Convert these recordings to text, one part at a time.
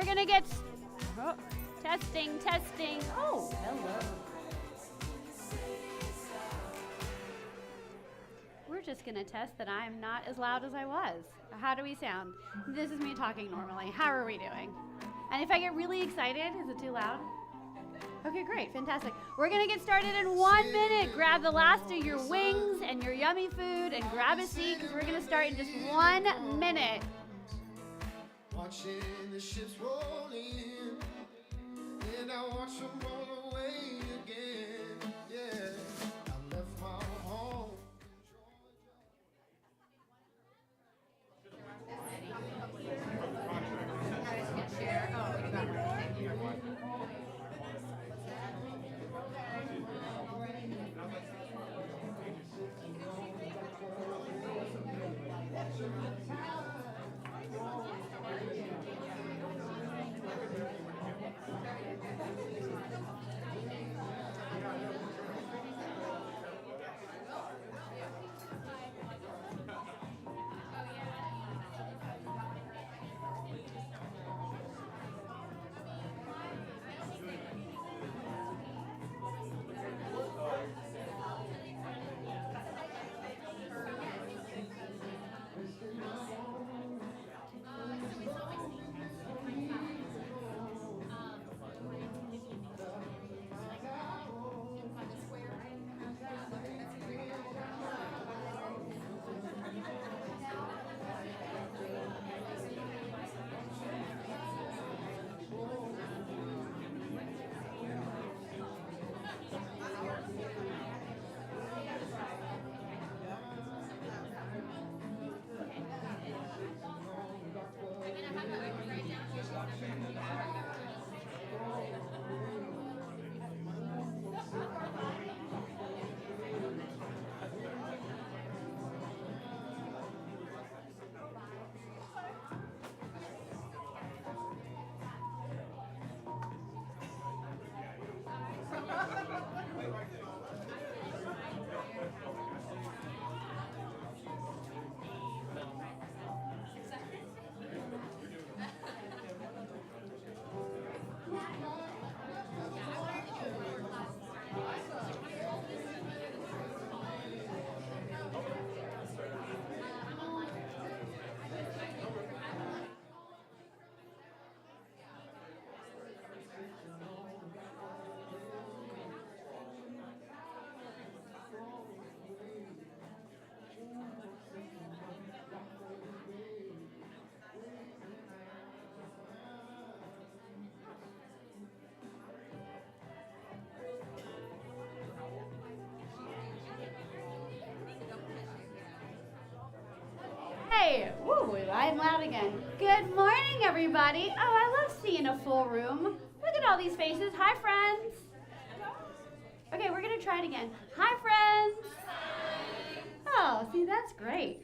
we're gonna get testing. Oh, hello. We're just gonna test that I'm not as loud as I was. How do we sound? This is me talking normally. How are we doing? And if I get really excited, is it too loud? Okay, great, fantastic. We're gonna get started in 1 minute. Grab the last of your wings and your yummy food and grab a seat because we're gonna start in just 1 minute. Watching the ships roll in, and I watch them roll away again. Yeah, I left my home. Hey, woo, I'm loud again. Good morning, everybody. Oh, I love seeing a full room. Look at all these faces. Hi, friends. Okay, we're gonna try it again. Hi, friends. Oh, see, that's great.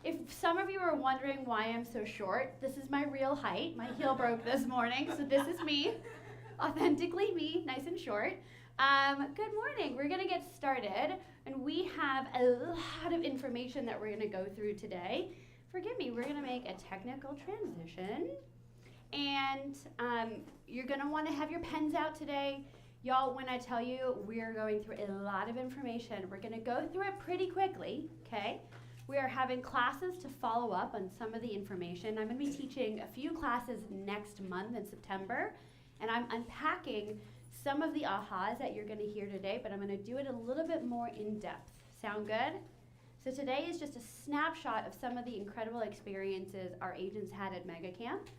If some of you are wondering why I'm so short, this is my real height. My heel broke this morning, so this is me, authentically me, nice and short. Good morning. We're gonna get started, and we have a lot of information that we're gonna go through today. Forgive me, we're gonna make a technical transition, and you're gonna wanna have your pens out today. Y'all, when I tell you we're going through a lot of information, we're gonna go through it pretty quickly, okay? We are having classes to follow up on some of the information. I'm gonna be teaching a few classes next month in September, and I'm unpacking some of the ahas that you're gonna hear today, but I'm gonna do it a little bit more in depth. Sound good? So today is just a snapshot of some of the incredible experiences our agents had at Mega Camp.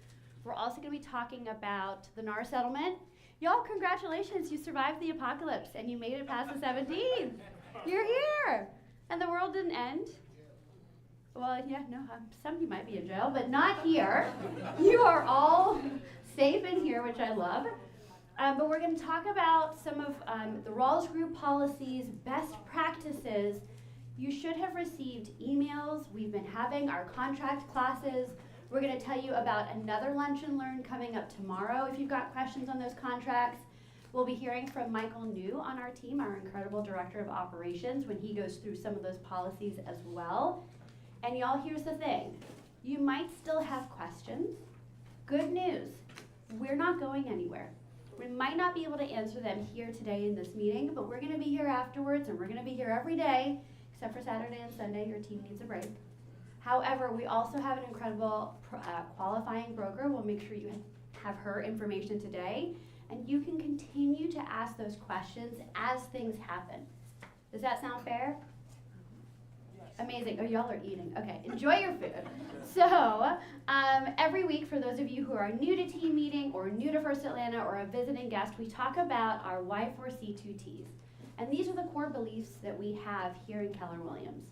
We're also gonna be talking about the NAR settlement. Y'all, congratulations, you survived the apocalypse and you made it past the 17th. You're here. And the world didn't end. Well, yeah, no, some of you might be in jail, but not here. You are all safe in here, which I love. But we're going to talk about some of the Rawls Group policies, best practices. You should have received emails. We've been having our contract classes. We're going to tell you about another Lunch and Learn coming up tomorrow if you've got questions on those contracts. We'll be hearing from Michael New on our team, our incredible Director of Operations, when he goes through some of those policies as well. And y'all, here's the thing. You might still have questions, Good news, we're not going anywhere. We might not be able to answer them here today in this meeting, but we're gonna be here afterwards, and we're gonna be here every day, except for Saturday and Sunday. Your team needs a break. However, we also have an incredible qualifying broker. We'll make sure you have her information today, and you can continue to ask those questions as things happen. Does that sound fair? Yes. Amazing. Oh, y'all are eating. Okay, enjoy your food. So, every week, for those of you who are new to team meeting or new to First Atlanta or a visiting guest, we talk about our Y4C2Ts. And these are the core beliefs that we have here in Keller Williams.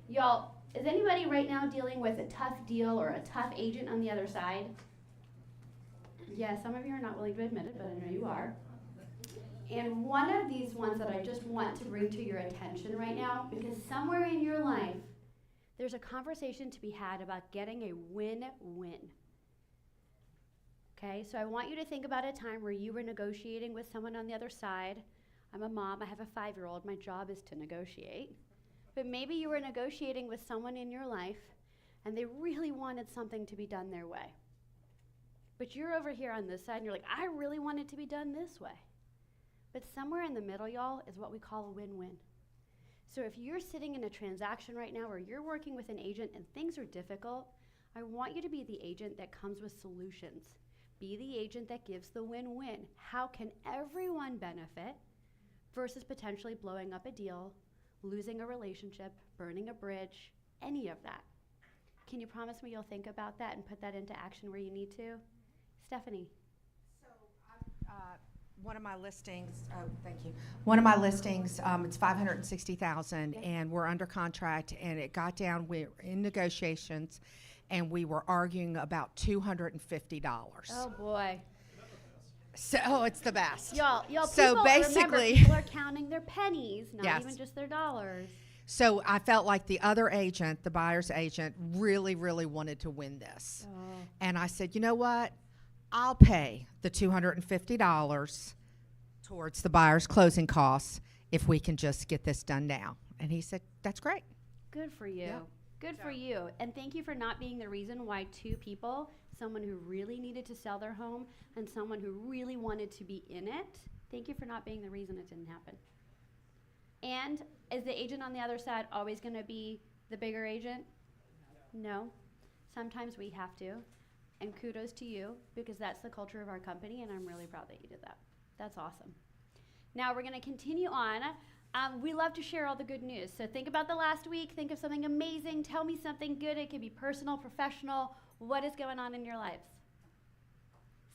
Y'all, is anybody right now dealing with a tough deal or a tough agent on the other side? Yeah, some of you are not willing to admit it, but I know you are. And one of these ones that I just want to bring to your attention right now, because somewhere in your life, there's a conversation to be had about getting a win-win. Okay, so I want you to think about a time where you were negotiating with someone on the other side. I'm a mom, I have a 5-year-old, my job is to negotiate. But maybe you were negotiating with someone in your life and they really wanted something to be done their way. But you're over here on this side and you're like, I really want it to be done this way. But somewhere in the middle, y'all, is what we call a win-win. So if you're sitting in a transaction right now where you're working with an agent and things are difficult, I want you to be the agent that comes with solutions. Be the agent that gives the win-win. How can everyone benefit versus potentially blowing up a deal, losing a relationship, burning a bridge, any of that? Can you promise me you'll think about that and put that into action where you need to? Stephanie. So one of my listings, thank you. One of my listings, it's $560,000 and we're under contract, and it got down, we're in negotiations and we were arguing about $250. Oh boy. So it's the best. Y'all, so people, basically, remember, people are counting their pennies, not Yes. even just their dollars. So I felt like the other agent, the buyer's agent, really, really wanted to win this. Oh. And I said, you know what? I'll pay the $250 towards the buyer's closing costs if we can just get this done now. And he said, that's great. Good for you. Yeah. Good for you. And thank you for not being the reason why two people, someone who really needed to sell their home and someone who really wanted to be in it, thank you for not being the reason it didn't happen. And is the agent on the other side always going to be the bigger agent? No. Sometimes we have to. And kudos to you, because that's the culture of our company, and I'm really proud that you did that. That's awesome. Now we're going to continue on. We love to share all the good news. So think about the last week. Think of something amazing. Tell me something good. It could be personal, professional. What is going on in your lives?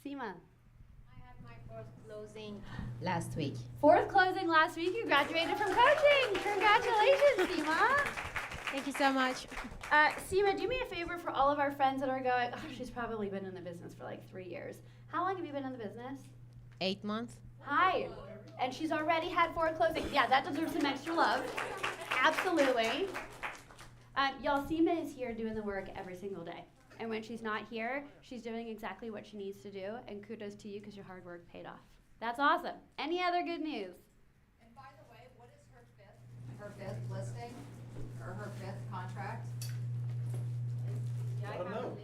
Seema. I had my fourth closing last week. Fourth closing last week. You graduated from coaching. Congratulations, Seema. Thank you so much. Seema, do me a favor for all of our friends that are going, oh, she's probably been in the business for like 3 years. How long have you been in the business? 8 months. Hi. And she's already had 4 closings. Yeah, that deserves some extra love. Absolutely. Y'all, Seema is here doing the work every single day. And when she's not here, she's doing exactly what she needs to do. And kudos to you, because your hard work paid off. That's awesome. Any other good news? And by the way, what is her fifth listing, or her 5th contract? I don't know.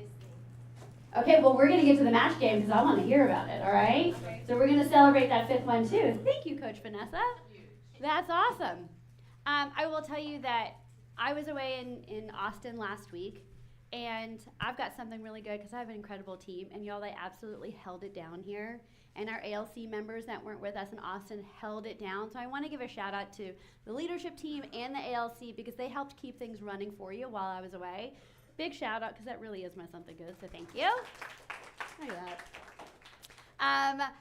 Okay, well, we're going to get to the match game because I want to hear about it, all right? Okay. So we're going to celebrate that 5th one, too. Thank you, Coach Vanessa. That's awesome. I will tell you that I was away in Austin last week, and I've got something really good because I have an incredible team, and y'all, they absolutely held it down here. And our ALC members that weren't with us in Austin held it down. So I want to give a shout out to the leadership team and the ALC because they helped keep things running for you while I was away. Big shout out because that really is my something good, so thank you. Look at that.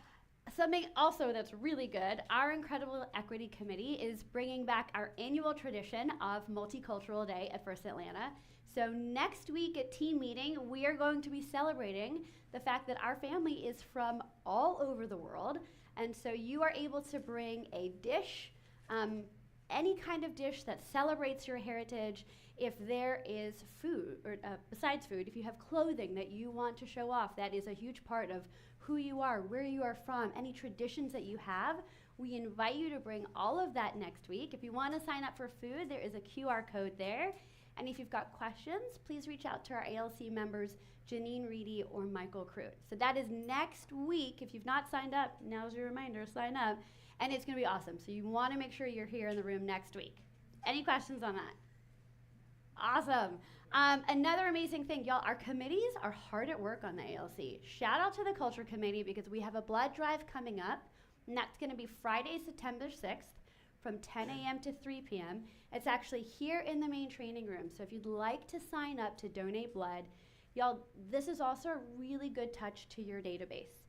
Something also that's really good, our Incredible Equity Committee is bringing back our annual tradition of Multicultural Day at First Atlanta. So next week at team meeting, we are going to be celebrating the fact that our family is from all over the world. And so you are able to bring a dish, any kind of dish that celebrates your heritage. If there is food, or besides food, if you have clothing that you want to show off, that is a huge part of who you are, where you are from, any traditions that you have. We invite you to bring all of that next week. If you want to sign up for food, there is a QR code there. And if you've got questions, please reach out to our ALC members, Janine Reedy or Michael Crute. So that is next week. If you've not signed up, now's your reminder, sign up. And it's going to be awesome. So you want to make sure you're here in the room next week. Any questions on that? Awesome. Another amazing thing, y'all, our committees are hard at work on the ALC. Shout out to the Culture Committee because we have a blood drive coming up, and that's going to be Friday, September 6th from 10 a.m. to 3 p.m. It's actually here in the main training room. So if you'd like to sign up to donate blood, y'all, this is also a really good touch to your database.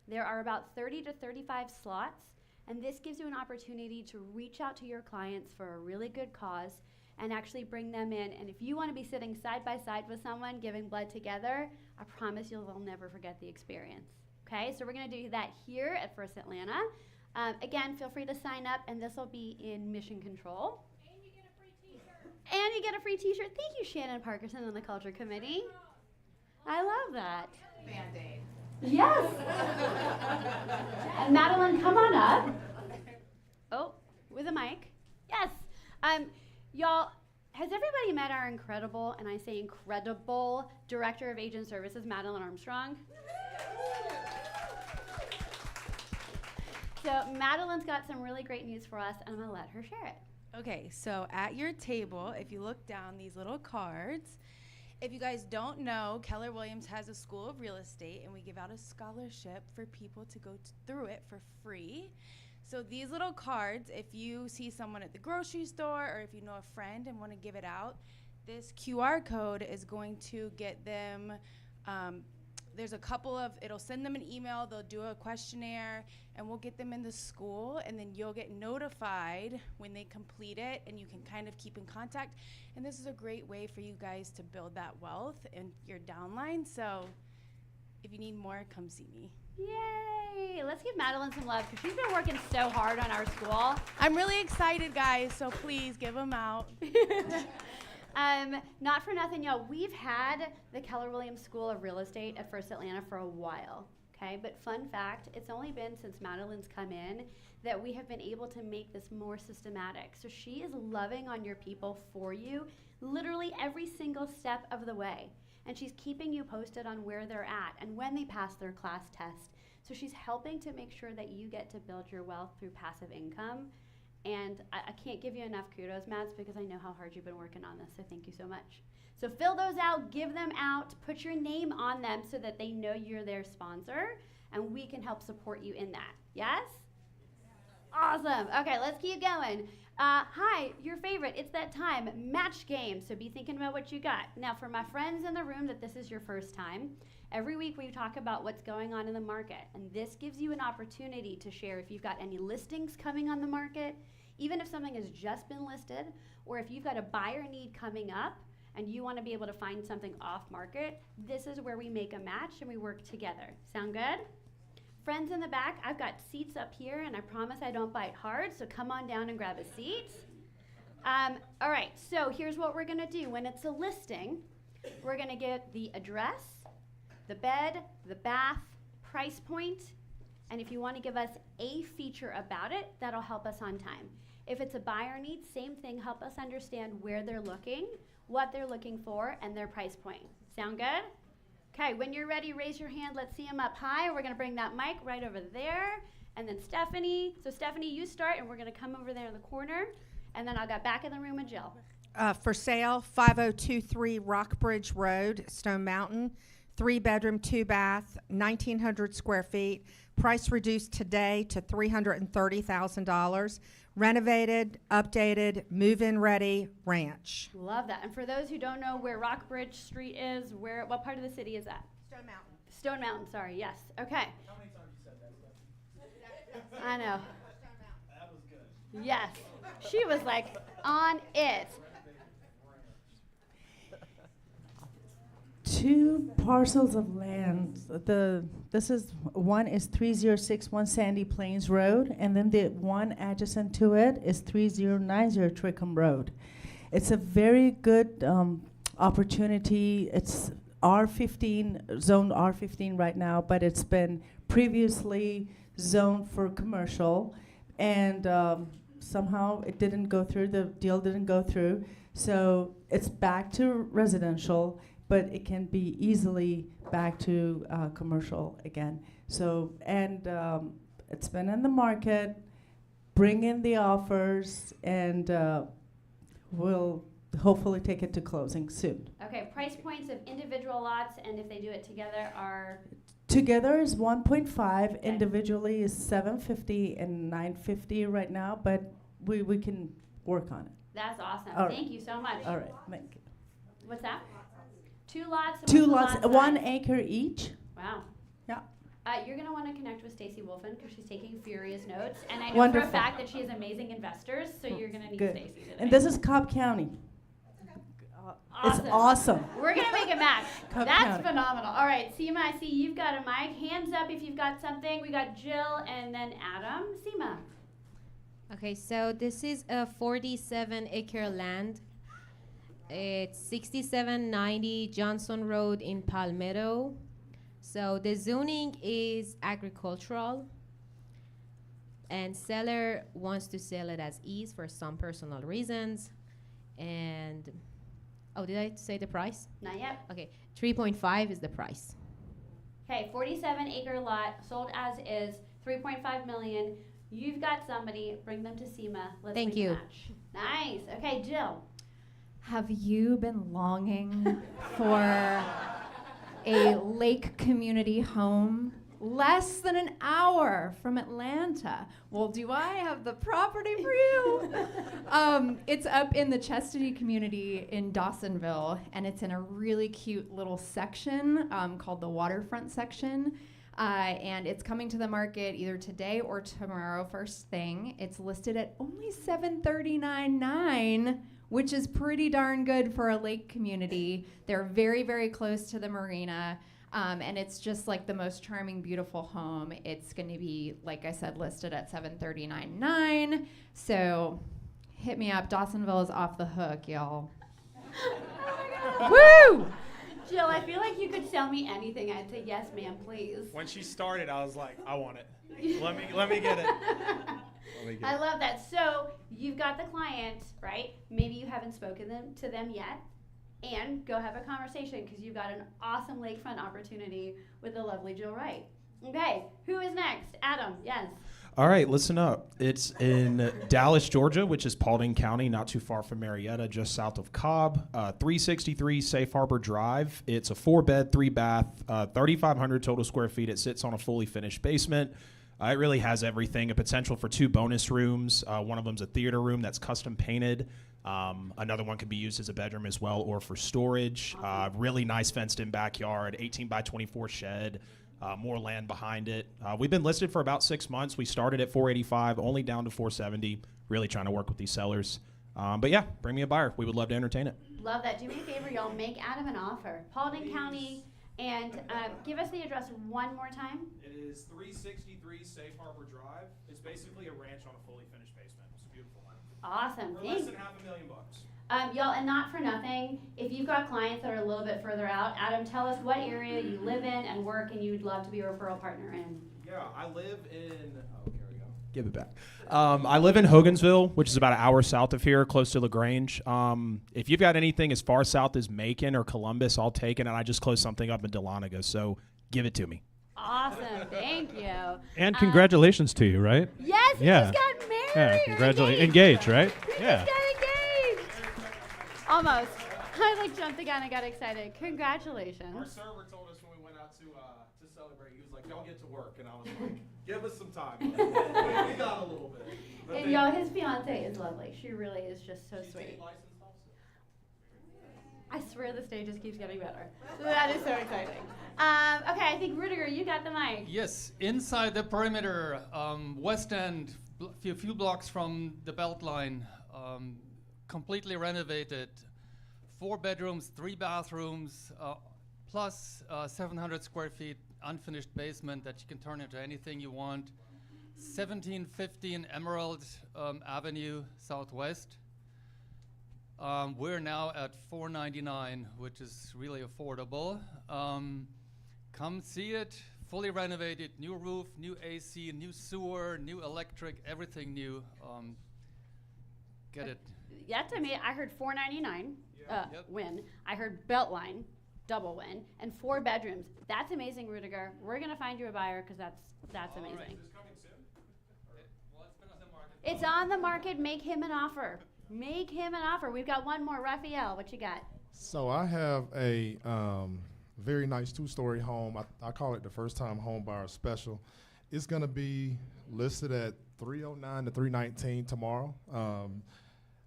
There are about 30 to 35 slots, and this gives you an opportunity to reach out to your clients for a really good cause and actually bring them in. And if you want to be sitting side by side with someone giving blood together, I promise you'll never forget the experience. Okay, so we're going to do that here at First Atlanta. Again, feel free to sign up, and this will be in Mission Control. And you get a free t-shirt. And you get a free t-shirt. Thank you, Shannon Parkinson on the Culture Committee. I love that. Band-Aid. Yes. And Madeline, come on up. Oh, with a mic. Yes. Y'all, has everybody met our incredible, and I say incredible, Director of Agent Services, Madeline Armstrong? So Madeline's got some really great news for us, and I'm going to let her share it. Okay, so at your table, if you look down these little cards, if you guys don't know, Keller Williams has a school of real estate, and we give out a scholarship for people to go through it for free. So these little cards, if you see someone at the grocery store or if you know a friend and want to give it out, this QR code is going to get them, there's a couple of, it'll send them an email, they'll do a questionnaire, and we'll get them in the school, and then you'll get notified when they complete it, and you can kind of keep in contact. And this is a great way for you guys to build that wealth in your downline. So if you need more, come see me. Yay! Let's give Madeline some love because she's been working so hard on our school. I'm really excited, guys, so please give them out. Not for nothing, y'all. We've had the Keller Williams School of Real Estate at First Atlanta for a while, okay? But fun fact, it's only been since Madeline's come in that we have been able to make this more systematic. So she is loving on your people for you literally every single step of the way. And she's keeping you posted on where they're at and when they pass their class test. So she's helping to make sure that you get to build your wealth through passive income. And I can't give you enough kudos, Mads, because I know how hard you've been working on this, so thank you so much. So fill those out, give them out, put your name on them so that they know you're their sponsor, and we can help support you in that. Yes? Awesome. Okay, let's keep going. Hi, your favorite. It's that time, match game. So be thinking about what you got. Now, for my friends in the room that this is your first time, every week we talk about what's going on in the market. And this gives you an opportunity to share if you've got any listings coming on the market, even if something has just been listed, or if you've got a buyer need coming up and you want to be able to find something off market, this is where we make a match and we work together. Sound good? Friends in the back, I've got seats up here, and I promise I don't bite hard, so come on down and grab a seat. All right, so here's what we're gonna do. When it's a listing, we're gonna get the address, the bed, the bath, price point, and if you wanna give us a feature about it, that'll help us on time. If it's a buyer need, same thing, help us understand where they're looking, what they're looking for, and their price point. Sound good? Okay, when you're ready, raise your hand. Let's see them up high. We're going to bring that mic right over there. And then Stephanie. So Stephanie, you start, and we're going to come over there in the corner. And then I'll get back in the room with Jill. For sale, 5023 Rockbridge Road, Stone Mountain. 3-bedroom, 2-bath, 1,900 square feet. Price reduced today to $330,000. Renovated, updated, move-in ready ranch. Love that. And for those who don't know where Rockbridge Street is, what part of the city is that? Stone Mountain. Stone Mountain, sorry, yes. Okay. How many times you said that, Stephanie? I know. That was good. Yes. She was like on it. 2 parcels of land. One is 3061 Sandy Plains Road, and then the one adjacent to it is 3090 Trickham Road. It's a very good opportunity. It's R15, zoned R15 right now, but it's been previously zoned for commercial, and somehow it didn't go through. The deal didn't go through. So it's back to residential, but it can be easily back to commercial again. So, and it's been in the market, bring in the offers, and we'll hopefully take it to closing soon. Okay, price points of individual lots, and if they do it together are, Together is 1.5, individually is 750 and 950 right now, but we can work on it. that's awesome. All right. Thank you so much. All right, thank you. What's that? 2 lots? and Two what's lots, the lot 1 size? acre each. Wow. Yeah. You're going to want to connect with Stacy Wolfen because she's taking furious notes. And I know Wonderful. for a fact that she has amazing investors, so you're going to need Good. Stacy today. And this is Cobb County. It's awesome. We're going to make a match. Cobb That's County. phenomenal. All right, Seema, I see you've got a mic. Hands up if you've got something. We got Jill and then Adam. Seema. Okay, so this is a 47-acre land. It's 6790 Johnson Road in Palmetto. So the zoning is agricultural, and seller wants to sell it as is for some personal reasons. And oh, did I say the price? Not yet. Okay, 3.5 is the price. Okay, 47-acre lot, sold as is, 3.5 million. You've got somebody. Bring them to Seema. Let's Thank make a you. match. Nice. Okay, Jill. Have you been longing for a lake community home less than an hour from Atlanta? Well, do I have the property for you? It's up in the Chastity community in Dawsonville, and it's in a really cute little section called the waterfront section. And it's coming to the market either today or tomorrow, first thing. It's listed at only $739.9, which is pretty darn good for a lake community. They're very, very close to the marina. And it's just like the most charming, beautiful home. It's going to be, like I said, listed at $739.9. So hit me up. Dawsonville is off the hook, y'all. Woo! Jill, I feel like you could sell me anything. I'd say, yes, ma'am, please. When she started, I was like, I want it. Let me get it. Let me get I it. love that. So you've got the client, right? Maybe you haven't spoken to them yet. And go have a conversation because you've got an awesome lakefront opportunity with the lovely Jill Wright. Okay, who is next? Adam, yes. All right, listen up. It's in Dallas, Georgia, which is Paulding County, not too far from Marietta, just south of Cobb. 363 Safe Harbor Drive. It's a 4-bed, 3-bath, 3,500 total square feet. It sits on a fully finished basement. It really has everything. A potential for 2 bonus rooms. One of them's a theater room that's custom painted. Another one could be used as a bedroom as well or for storage. Really nice fenced-in backyard, 18 by 24 shed. More land behind it. We've been listed for about 6 months. We started at 485, only down to 470. Really trying to work with these sellers. But yeah, bring me a buyer. We would love to entertain it. Love that. Do me a favor, y'all. Make Adam an offer. Paulding County, and give us the address one more time. It is 363 Safe Harbor Drive. It's basically a ranch on a fully finished basement. It's a beautiful land. Awesome. For less than $500,000. Y'all, and not for nothing, if you've got clients that are a little bit further out, Adam, tell us what area you live in and work and you'd love to be a referral partner in. Yeah, I live in. Oh, here we go. Give it back. I live in Hogansville, which is about an hour south of here, close to LaGrange. If you've got anything as far south as Macon or Columbus, I'll take it. And I just closed something up in Dahlonega, so give it to me. Awesome. Thank you. And congratulations to you, right? Yes, he Yeah. just got married. Yeah, or congratulations. Engaged, right? He Yeah. just got engaged. Almost. I jumped the gun. I got excited. Our Congratulations. server told us when we went out to celebrate, he was like, y'all get to work. And I was like, give us some time. we got a little bit. But And they- y'all, his fiance is lovely. She really is just so she's sweet. state licensed also. I swear the stage just keeps getting better. That is so exciting. Okay, I think Rudiger, you got the mic. Yes, inside the perimeter, west end, few blocks from the Beltline, completely renovated. 4 bedrooms, 3 bathrooms, plus 700 square feet unfinished basement that you can turn into anything you want. 1715 Emerald Avenue Southwest. We're now at $499, which is really affordable. Come see it, fully renovated, new roof, new AC, new sewer, new electric, everything new. Get it. That's amazing. I heard $499 Yep. win. I heard Beltline double win and 4 bedrooms. That's amazing, Rudiger. We're gonna find you a buyer because that's amazing. Well, it's been on the market. It's on the market. Make him an offer. Make him an offer. We've got one more. Raphael, what you got? So I have a very nice 2-story home. I call it the first time home buyer special. It's going to be listed at $309 to $319 tomorrow.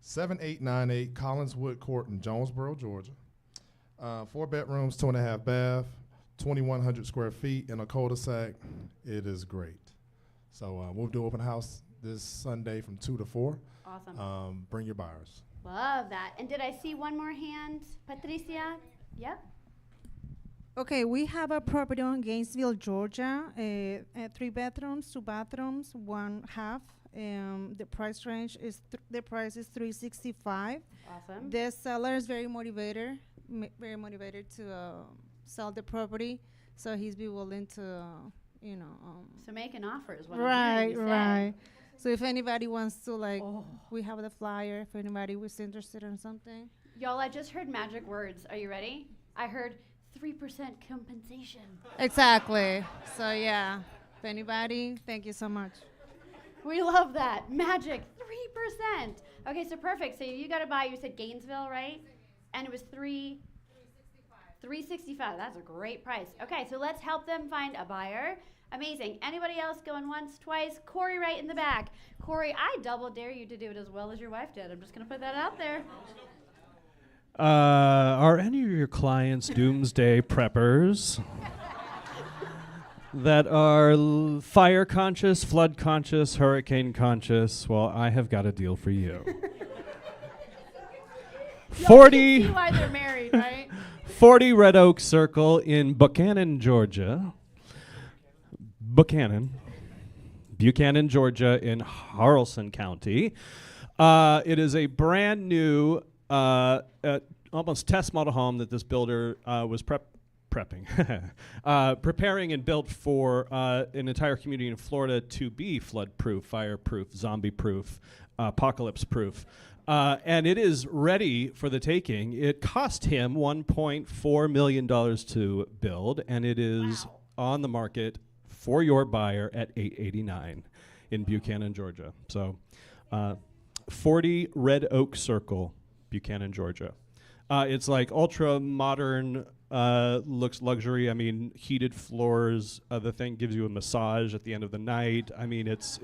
7898 Collinswood Court in Jonesboro, Georgia. 4 bedrooms, 2.5 bath, 2,100 square feet in a cul-de-sac. It is great. So we'll do open house this Sunday from 2 to 4. Awesome. Bring your buyers. Love that. And did I see one more hand? Patricia? Yep. Okay, we have a property on Gainesville, Georgia. 3 bedrooms, 2 bathrooms, 1 half. The price range is the price is $365. Awesome. The seller is very motivated to sell the property, so he's be willing to, So make an offer is what I'm hearing you say. Right. So if anybody wants to, we have the flyer. If anybody was interested in something. Y'all, I just heard magic words. Are you ready? I heard 3% compensation. Exactly. So yeah, if anybody, thank you so much. We love that. Magic, 3%. Okay, so perfect. So you got to buy, you said Gainesville, right? And it was $365. That's a great price. Okay, so let's help them find a buyer. Amazing. Anybody else going once, twice? Corey right in the back. Corey, I double dare you to do it as well as your wife did. I'm just going to put that out there. Are any of your clients doomsday preppers that are fire conscious, flood conscious, hurricane conscious? Well, I have got a deal for you. 40 See why they're married, right? 40 Red Oak Circle in Buchanan, Georgia. Buchanan, Georgia in Haralson County. It is a brand new, almost test model home that this builder was preparing and built for an entire community in Florida to be flood-proof, fire-proof, zombie-proof, apocalypse-proof. And it is ready for the taking. It cost him $1.4 million to build, and it is on the market for your buyer at $889 in Buchanan, Georgia. So 40 Red Oak Circle, Buchanan, Georgia. It's like ultra modern, looks luxury. I mean, heated floors. The thing gives you a massage at the end of the night. I mean, it's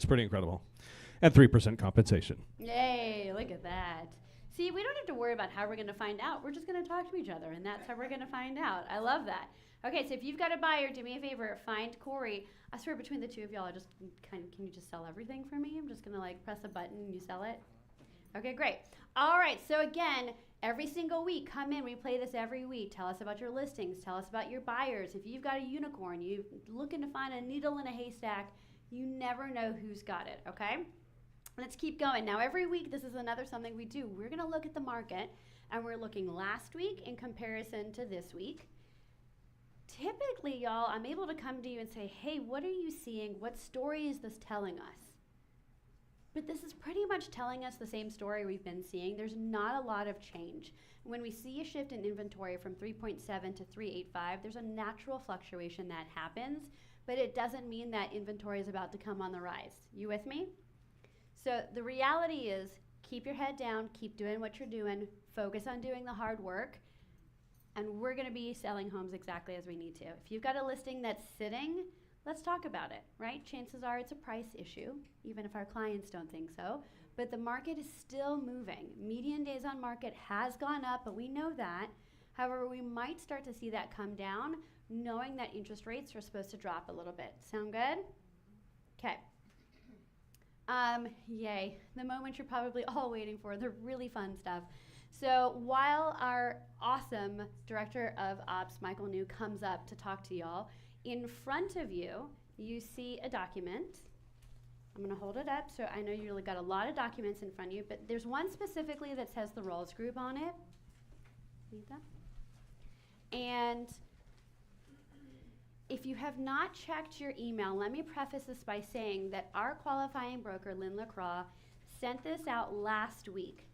pretty incredible. And 3% compensation. Yay, look at that. See, we don't have to worry about how we're going to find out. We're just going to talk to each other, and that's how we're going to find out. I love that. Okay, so if you've got a buyer, do me a favor, find Corey. I swear between the two of y'all, can you just sell everything for me? I'm just going to press a button and you sell it. Okay, great. All right, so again, every single week, come in. We play this every week. Tell us about your listings. Tell us about your buyers. If you've got a unicorn, you're looking to find a needle in a haystack, you never know who's got it, okay? Let's keep going. Now, every week, this is another something we do. We're going to look at the market, and we're looking last week in comparison to this week. Typically, y'all, I'm able to come to you and say, hey, what are you seeing? What story is this telling us? But this is pretty much telling us the same story we've been seeing. There's not a lot of change. When we see a shift in inventory from 3.7 to 3.85, there's a natural fluctuation that happens, but it doesn't mean that inventory is about to come on the rise. You with me? So the reality is, keep your head down, keep doing what you're doing, focus on doing the hard work, and we're going to be selling homes exactly as we need to. If you've got a listing that's sitting, let's talk about it, right? Chances are it's a price issue, even if our clients don't think so. But the market is still moving. Median days on market has gone up, but we know that. However, we might start to see that come down, knowing that interest rates are supposed to drop a little bit. Sound good? Okay. Yay. The moment you're probably all waiting for, the really fun stuff. So while our awesome Director of Ops, Michael New, comes up to talk to y'all, in front of you, you see a document. I'm going to hold it up so I know you've got a lot of documents in front of you, but there's one specifically that says the Rolls Group on it. Need that? And if you have not checked your email, let me preface this by saying that our qualifying broker, Lynn LaCroix, sent this out last week,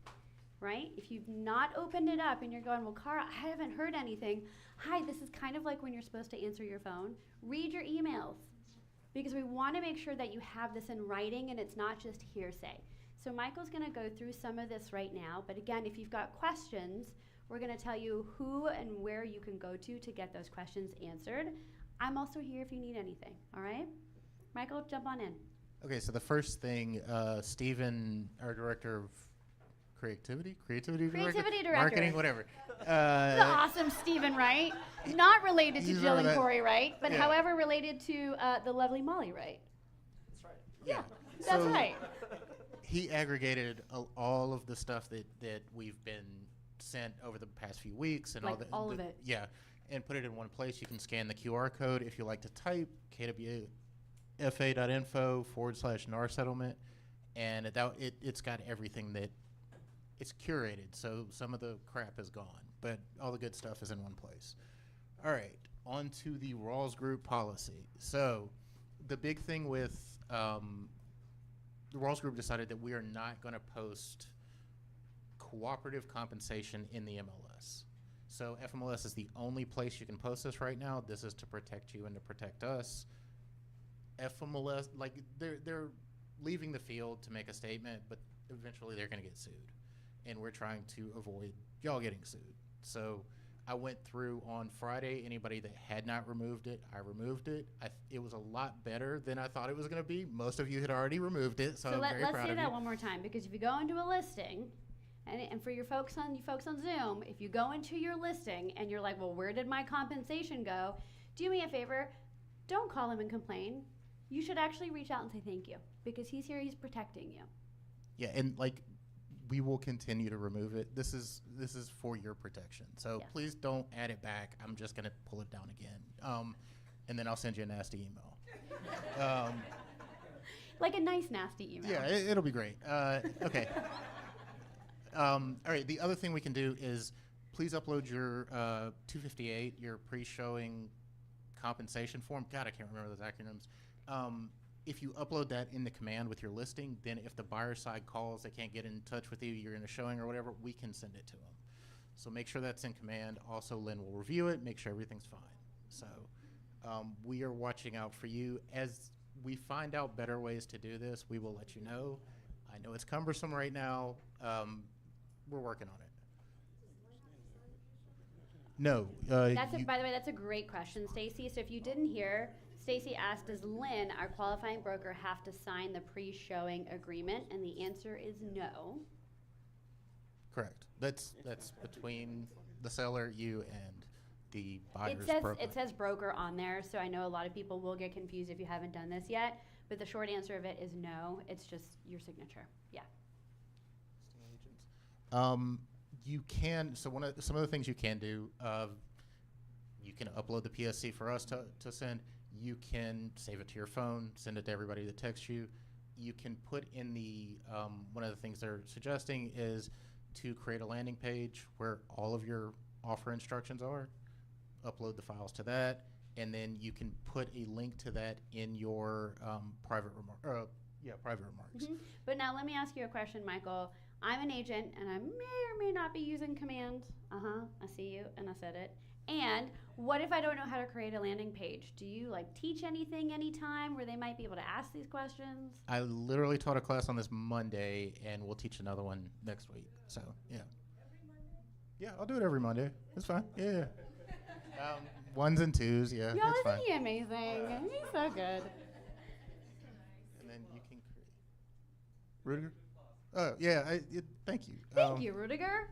right? If you've not opened it up and you're going, well, Cara, I haven't heard anything. Hi, this is kind of like when you're supposed to answer your phone. Read your emails, because we want to make sure that you have this in writing and it's not just hearsay. So Michael's going to go through some of this right now. But again, if you've got questions, we're going to tell you who and where you can go to get those questions answered. I'm also here if you need anything, all right? Michael, jump on in. Okay, so the first thing, Stephen, our director of creativity director? Marketing, whatever. The awesome Stephen Wright, not related to He's Jill one of and that- Corey Wright, but yeah. however related to the lovely Molly Wright. Yeah. That's So right. He aggregated all of the stuff that we've been sent over the past few weeks and Like all of it. Yeah, and put it in one place. You can scan the QR code if you like to type kwfa.info/NAR settlement, and it's got everything that it's curated. So some of the crap is gone, but all the good stuff is in one place. All right, on to the Rawls Group policy. So the big thing with the Rawls Group decided that we are not going to post cooperative compensation in the MLS. So FMLS is the only place you can post this right now. This is to protect you and to protect us. FMLS, like they're leaving the field to make a statement, but eventually they're going to get sued. And we're trying to avoid y'all getting sued. So I went through on Friday, anybody that had not removed it, I removed it. It was a lot better than I thought it was going to be. Most of you had already removed it, so I'm very let's proud say of that you. one more time, because if you go into a listing, and for you folks on Zoom, if you go into your listing and you're like, well, where did my compensation go? Do me a favor, don't call him and complain. You should actually reach out and say thank you, because he's here, he's protecting you. Yeah, and like we will continue to remove it. This is for your protection. So Yes. please don't add it back. I'm just gonna pull it down again, and then I'll send you a nasty email. Like a nice, nasty email. Yeah, it'll be great. Okay. All right. The other thing we can do is please upload your 258, your pre-showing compensation form. God, I can't remember those acronyms. If you upload that in the command with your listing, then if the buyer side calls, they can't get in touch with you, you're in a showing or whatever, we can send it to them. So make sure that's in command. Also, Lynn will review it, make sure everything's fine. So we are watching out for you. As we find out better ways to do this, we will let you know. I know it's cumbersome right now. We're working on it. No. By the way, that's a great question, Stacy. So if you didn't hear, Stacy asked, does Lynn, our qualifying broker, have to sign the pre-showing agreement? And the answer is no. Correct. That's between the seller, you, and the buyer's broker. It says broker on there, so I know a lot of people will get confused if you haven't done this yet. But the short answer of it is no. It's just your signature. Yeah. You can, so some of the things you can do, you can upload the PSC for us to send. You can save it to your phone, send it to everybody that texts you. You can put in the, one of the things they're suggesting is to create a landing page where all of your offer instructions are, upload the files to that, and then you can put a link to that in your private remarks. Mm-hmm. But now let me ask you a question, Michael. I'm an agent, and I may or may not be using command. I see you, and I said it. And what if I don't know how to create a landing page? Do you teach anything anytime where they might be able to ask these questions? I literally taught a class on this Monday, and we'll teach another one next week. So yeah. Yeah, I'll do it every Monday. It's fine. Yeah. Ones and twos. Yeah. Y'all, it's fine. isn't he amazing? He's so good. And then you can create. Rudiger? Oh, yeah. Thank you. Thank you, Rudiger.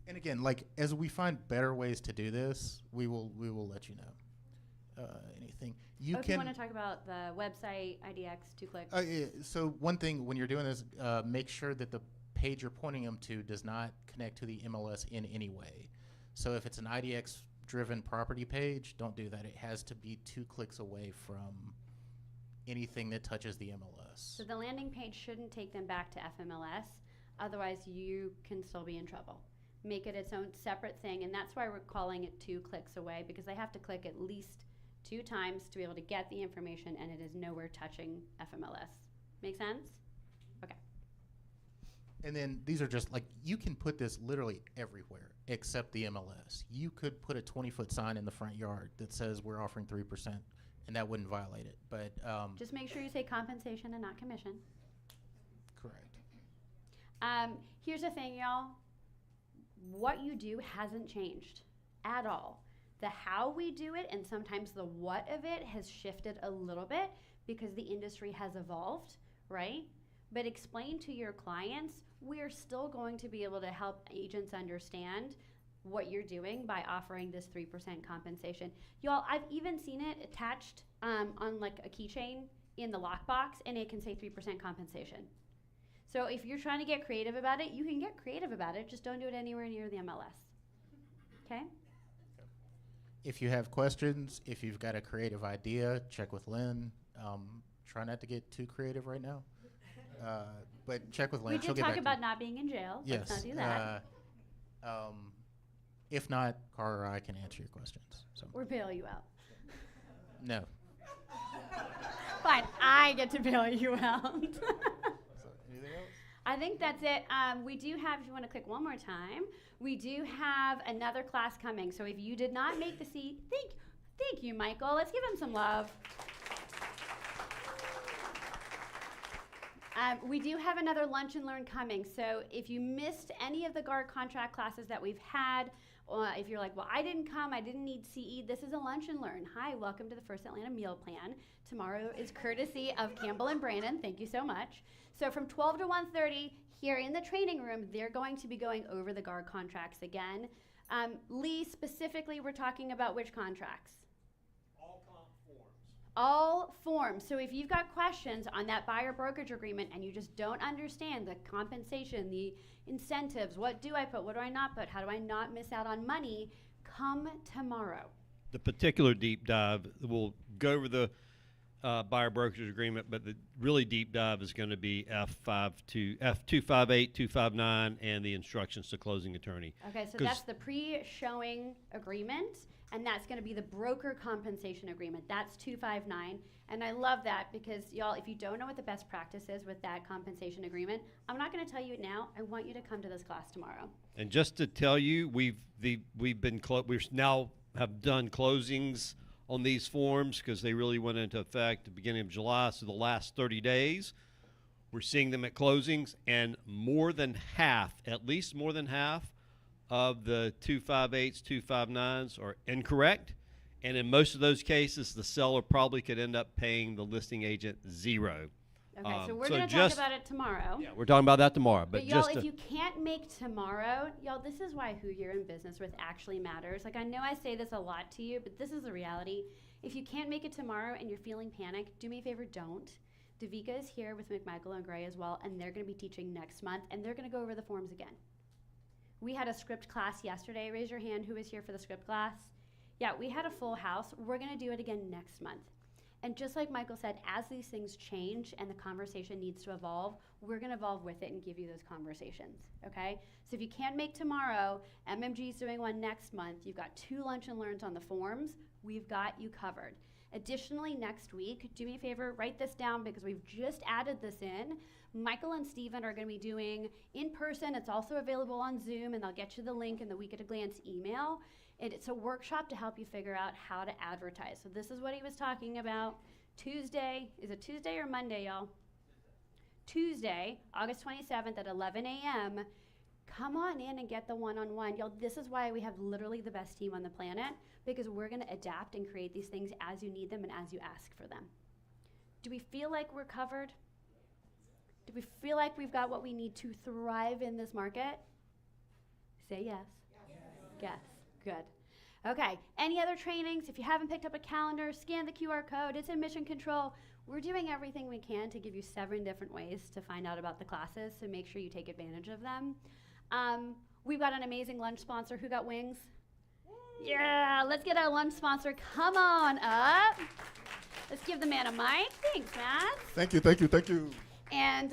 And again, as we find better ways to do this, we will let you know. Anything you If can. you want to talk about the website, IDX, 2 clicks. Yeah. So one thing when you're doing this, make sure that the page you're pointing them to does not connect to the MLS in any way. So if it's an IDX-driven property page, don't do that. It has to be 2 clicks away from anything that touches the MLS. So the landing page shouldn't take them back to FMLS. Otherwise, you can still be in trouble. Make it its own separate thing, and that's why we're calling it 2 clicks away, because they have to click at least 2 times to be able to get the information, and it is nowhere touching FMLS. Make sense? Okay. And then these are just like, you can put this literally everywhere except the MLS. You could put a 20-foot sign in the front yard that says we're offering 3%, and that wouldn't violate it. But Just make sure you say compensation and not commission. correct. Here's the thing, y'all. What you do hasn't changed at all. The how we do it and sometimes the what of it has shifted a little bit because the industry has evolved, right? But explain to your clients, we're still going to be able to help agents understand what you're doing by offering this 3% compensation. Y'all, I've even seen it attached on like a keychain in the lockbox, and it can say 3% compensation. So if you're trying to get creative about it, you can get creative about it. Just don't do it anywhere near the MLS. Okay? If you have questions, if you've got a creative idea, check with Lynn. Try not to get too creative right now. But check with Lynn. We She'll did get talk back about not being in jail. Yes. Let's not do that. If not, Cara or I can answer your questions. So Or bail you out. no. Fine, I get to bail you out. Anything else? I think that's it. We do have, if you want to click one more time, we do have another class coming. So if you did not make the seat, thank you, Michael. Let's give him some love. We do have another Lunch and Learn coming. So if you missed any of the guard contract classes that we've had, if you're like, well, I didn't come, I didn't need CE, this is a Lunch and Learn. Hi, welcome to the First Atlanta Meal Plan. Tomorrow is courtesy of Campbell and Brandon. Thank you so much. So from 12 to 1:30 here in the training room, they're going to be going over the guard contracts again. Lee, specifically, we're talking about which contracts? All forms. So if you've got questions on that buyer brokerage agreement and you just don't understand the compensation, the incentives, what do I put, what do I not put, how do I not miss out on money, come tomorrow. The particular deep dive, we'll go over the buyer brokerage agreement, but the really deep dive is going to be F258, 259, and the instructions to closing attorney. Okay, so that's the pre-showing agreement, and that's going to be the broker compensation agreement. That's 259, and I love that because, y'all, if you don't know what the best practice is with that compensation agreement, I'm not going to tell you it now. I want you to come to this class tomorrow. And just to tell you, we're now have done closings on these forms because they really went into effect at the beginning of July. So the last 30 days, we're seeing them at closings, and more than half, at least more than half, of the 258s, 259s are incorrect. And in most of those cases, the seller probably could end up paying the listing agent zero. Okay, so we're going to talk about it tomorrow. Yeah, we're talking about that tomorrow. But y'all, if you can't make tomorrow, y'all, this is why who you're in business with actually matters. Like, I know I say this a lot to you, but this is the reality. If you can't make it tomorrow and you're feeling panic, do me a favor, don't. Davika is here with McMichael and Gray as well, and they're going to be teaching next month, and they're going to go over the forms again. We had a script class yesterday. Raise your hand who was here for the script class. Yeah, we had a full house. We're going to do it again next month. And just like Michael said, as these things change and the conversation needs to evolve, we're going to evolve with it and give you those conversations, okay? So if you can't make tomorrow, MMG is doing one next month. You've got 2 Lunch and Learns on the forms. We've got you covered. Additionally, next week, do me a favor, write this down because we've just added this in. Michael and Steven are going to be doing in person. It's also available on Zoom, and they'll get you the link in the Week at a Glance email. It's a workshop to help you figure out how to advertise. So this is what he was talking about. Tuesday, is it Tuesday or Monday, y'all? Tuesday, August 27th at 11 a.m. Come on in and get the one-on-one. Y'all, this is why we have literally the best team on the planet, because we're going to adapt and create these things as you need them and as you ask for them. Do we feel like we're covered? Do we feel like we've got what we need to thrive in this market? Say yes. Yes. Good. Okay, any other trainings? If you haven't picked up a calendar, scan the QR code. It's in Mission Control. We're doing everything we can to give you 7 different ways to find out about the classes, so make sure you take advantage of them. We've got an amazing lunch sponsor. Who got wings? Yeah, let's get our lunch sponsor. Come on up. Let's give the man a mic. Thanks, man. Thank you, thank you, thank you. And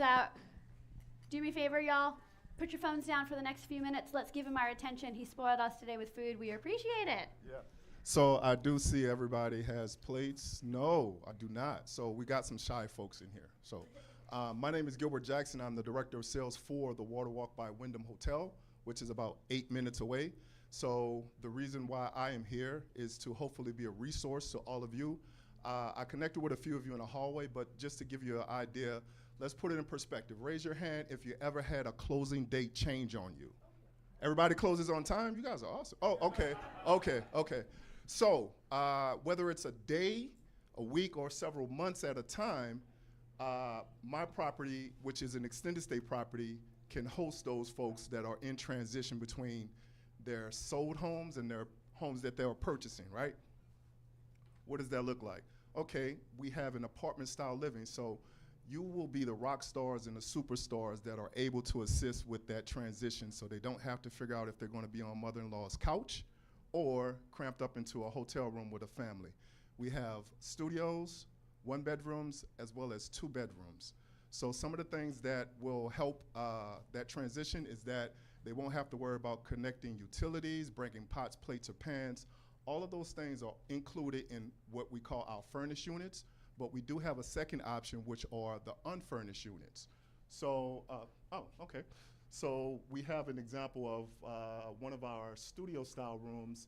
do me a favor, y'all. Put your phones down for the next few minutes. Let's give him our attention. He spoiled us today with food. We appreciate it. Yeah. So I do see everybody has plates. No, I do not. So we got some shy folks in here. So My name is Gilbert Jackson. I'm the Director of Sales for the Water Walk by Wyndham Hotel, which is about 8 minutes away. So the reason why I am here is to hopefully be a resource to all of you. I connected with a few of you in the hallway, but just to give you an idea, let's put it in perspective. Raise your hand if you ever had a closing date change on you. Everybody closes on time? You guys are awesome. Oh, okay. So whether it's a day, a week, or several months at a time, my property, which is an extended stay property, can host those folks that are in transition between their sold homes and their homes that they are purchasing, right? What does that look like? Okay, we have an apartment style living, so you will be the rock stars and the superstars that are able to assist with that transition so they don't have to figure out if they're gonna be on mother-in-law's couch or cramped up into a hotel room with a family. We have studios, 1 bedrooms, as well as 2 bedrooms. So some of the things that will help that transition is that they won't have to worry about connecting utilities, bringing pots, plates, or pans. All of those things are included in what we call our furnished units, but we do have a second option, which are the unfurnished units. So, okay. So we have an example of one of our studio style rooms,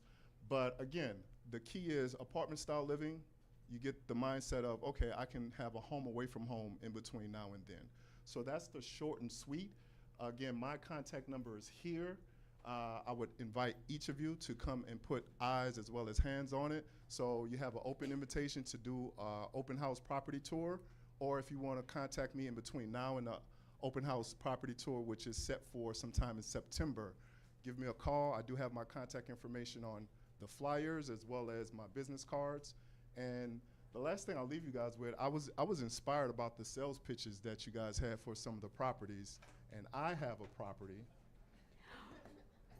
but again, the key is apartment style living. You get the mindset of, okay, I can have a home away from home in between now and then. So that's the short and sweet. Again, my contact number is here. I would invite each of you to come and put eyes as well as hands on it. So you have an open invitation to do an open house property tour, or if you want to contact me in between now and the open house property tour, which is set for sometime in September, give me a call. I do have my contact information on the flyers as well as my business cards. And the last thing I'll leave you guys with, I was inspired about the sales pitches that you guys had for some of the properties, and I have a property.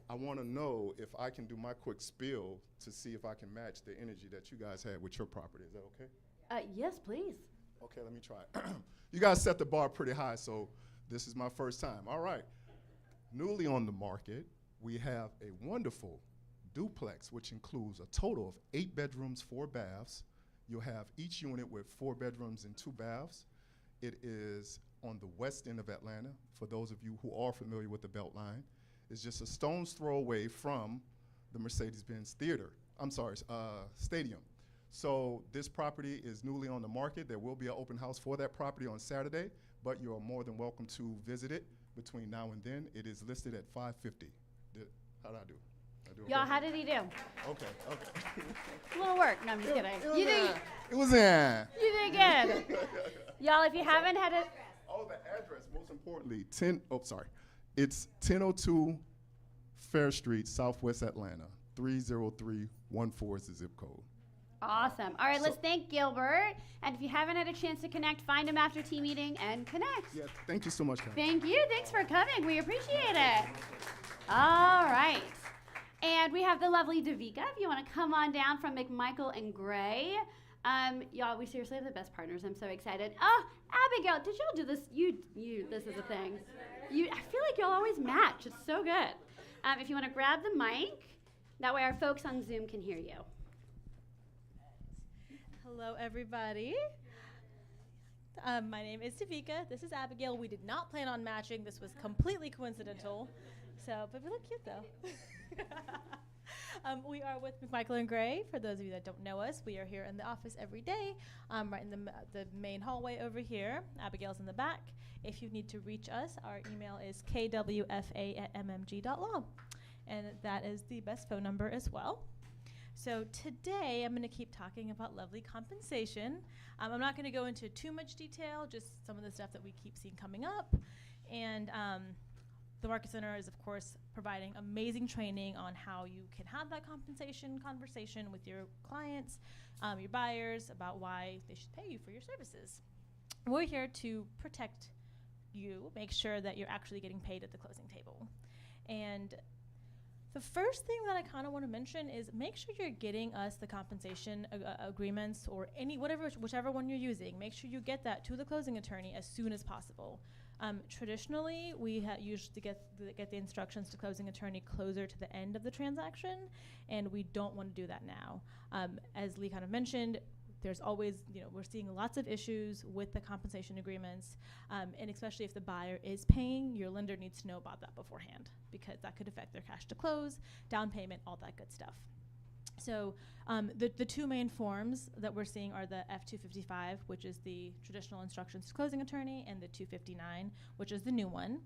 I want to know if I can do my quick spiel to see if I can match the energy that you guys had with your property. Is that okay? Yes, please. Okay, let me try it. You guys set the bar pretty high, so this is my first time. All right. Newly on the market, we have a wonderful duplex, which includes a total of 8 bedrooms, 4 baths. You'll have each unit with 4 bedrooms and 2 baths. It is on the west end of Atlanta, for those of you who are familiar with the Beltline. It's just a stone's throw away from the Mercedes-Benz Stadium. So this property is newly on the market. There will be an open house for that property on Saturday, but you are more than welcome to visit it between now and then. It is listed at $550. How did I do? Y'all, how did he do? Okay. A little work. No, I'm just kidding. You did good. Y'all, if you haven't had it. Oh, the address, most importantly, it's 1002 Fair Street, Southwest Atlanta. 30314 is the zip code. Awesome. All right, let's thank Gilbert. And if you haven't had a chance to connect, find him after team meeting and connect. Yeah, thank you so much, Karen. Thank you. Thanks for coming. We appreciate it. All right. And we have the lovely Davika. If you want to come on down from McMichael and Gray. Y'all, we seriously have the best partners. I'm so excited. Oh, Abigail, did y'all do this? This is a thing. I feel like y'all always match. It's so good. If you want to grab the mic, that way our folks on Zoom can hear you. Hello, everybody. My name is Davika. This is Abigail. We did not plan on matching. This was completely coincidental. But we look cute, though. We are with McMichael and Gray. For those of you that don't know us, we are here in the office every day, right in the main hallway over here. Abigail's in the back. If you need to reach us, our email is kwfa@mmg.law. And that is the best phone number as well. So today I'm going to keep talking about lovely compensation. I'm not going to go into too much detail, just some of the stuff that we keep seeing coming up. And the Market Center is, of course, providing amazing training on how you can have that compensation conversation with your clients, your buyers, about why they should pay you for your services. We're here to protect you, make sure that you're actually getting paid at the closing table. And the first thing that I kind of want to mention is make sure you're getting us the compensation agreements or whichever one you're using. Make sure you get that to the closing attorney as soon as possible. Traditionally, we usually get the instructions to closing attorney closer to the end of the transaction, and we don't want to do that now. As Lee kind of mentioned, there's always, we're seeing lots of issues with the compensation agreements, and especially if the buyer is paying, your lender needs to know about that beforehand, because that could affect their cash to close, down payment, all that good stuff. So the two main forms that we're seeing are the F-255, which is the traditional instructions to closing attorney, and the 259, which is the new one.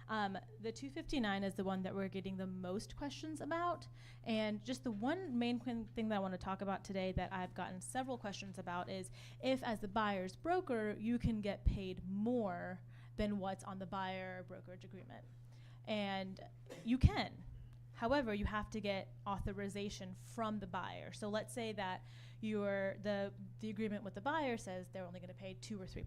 The 259 is the one that we're getting the most questions about. And just the one main thing that I want to talk about today that I've gotten several questions about is if, as the buyer's broker, you can get paid more than what's on the buyer brokerage agreement. And you can. However, you have to get authorization from the buyer. So let's say that the agreement with the buyer says they're only going to pay 2 or 3%,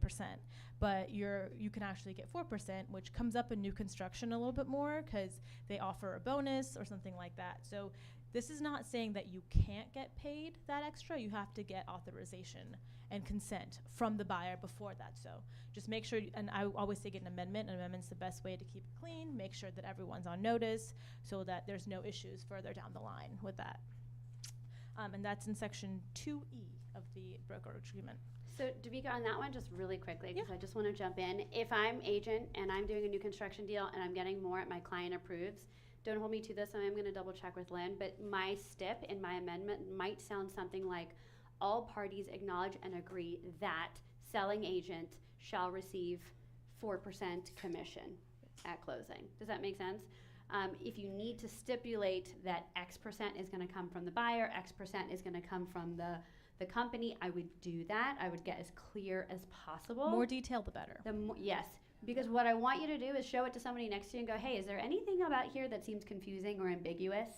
but you can actually get 4%, which comes up in new construction a little bit more because they offer a bonus or something like that. So this is not saying that you can't get paid that extra. You have to get authorization and consent from the buyer before that. So just make sure, and I always say get an amendment. An amendment's the best way to keep it clean. Make sure that everyone's on notice so that there's no issues further down the line with that. And that's in section 2E of the brokerage agreement. So Davika, on that one, just really quickly, because I just want to jump in. If I'm agent and I'm doing a new construction deal and I'm getting more at my client approves, don't hold me to this, and I'm going to double check with Lynn, but my stip in my amendment might sound something like, all parties acknowledge and agree that selling agent shall receive 4% commission at closing. Does that make sense? If you need to stipulate that X% is going to come from the buyer, X% is going to come from the company, I would do that. I would get as clear as possible. More detail, the better. Yes, because what I want you to do is show it to somebody next to you and go, hey, is there anything about here that seems confusing or ambiguous?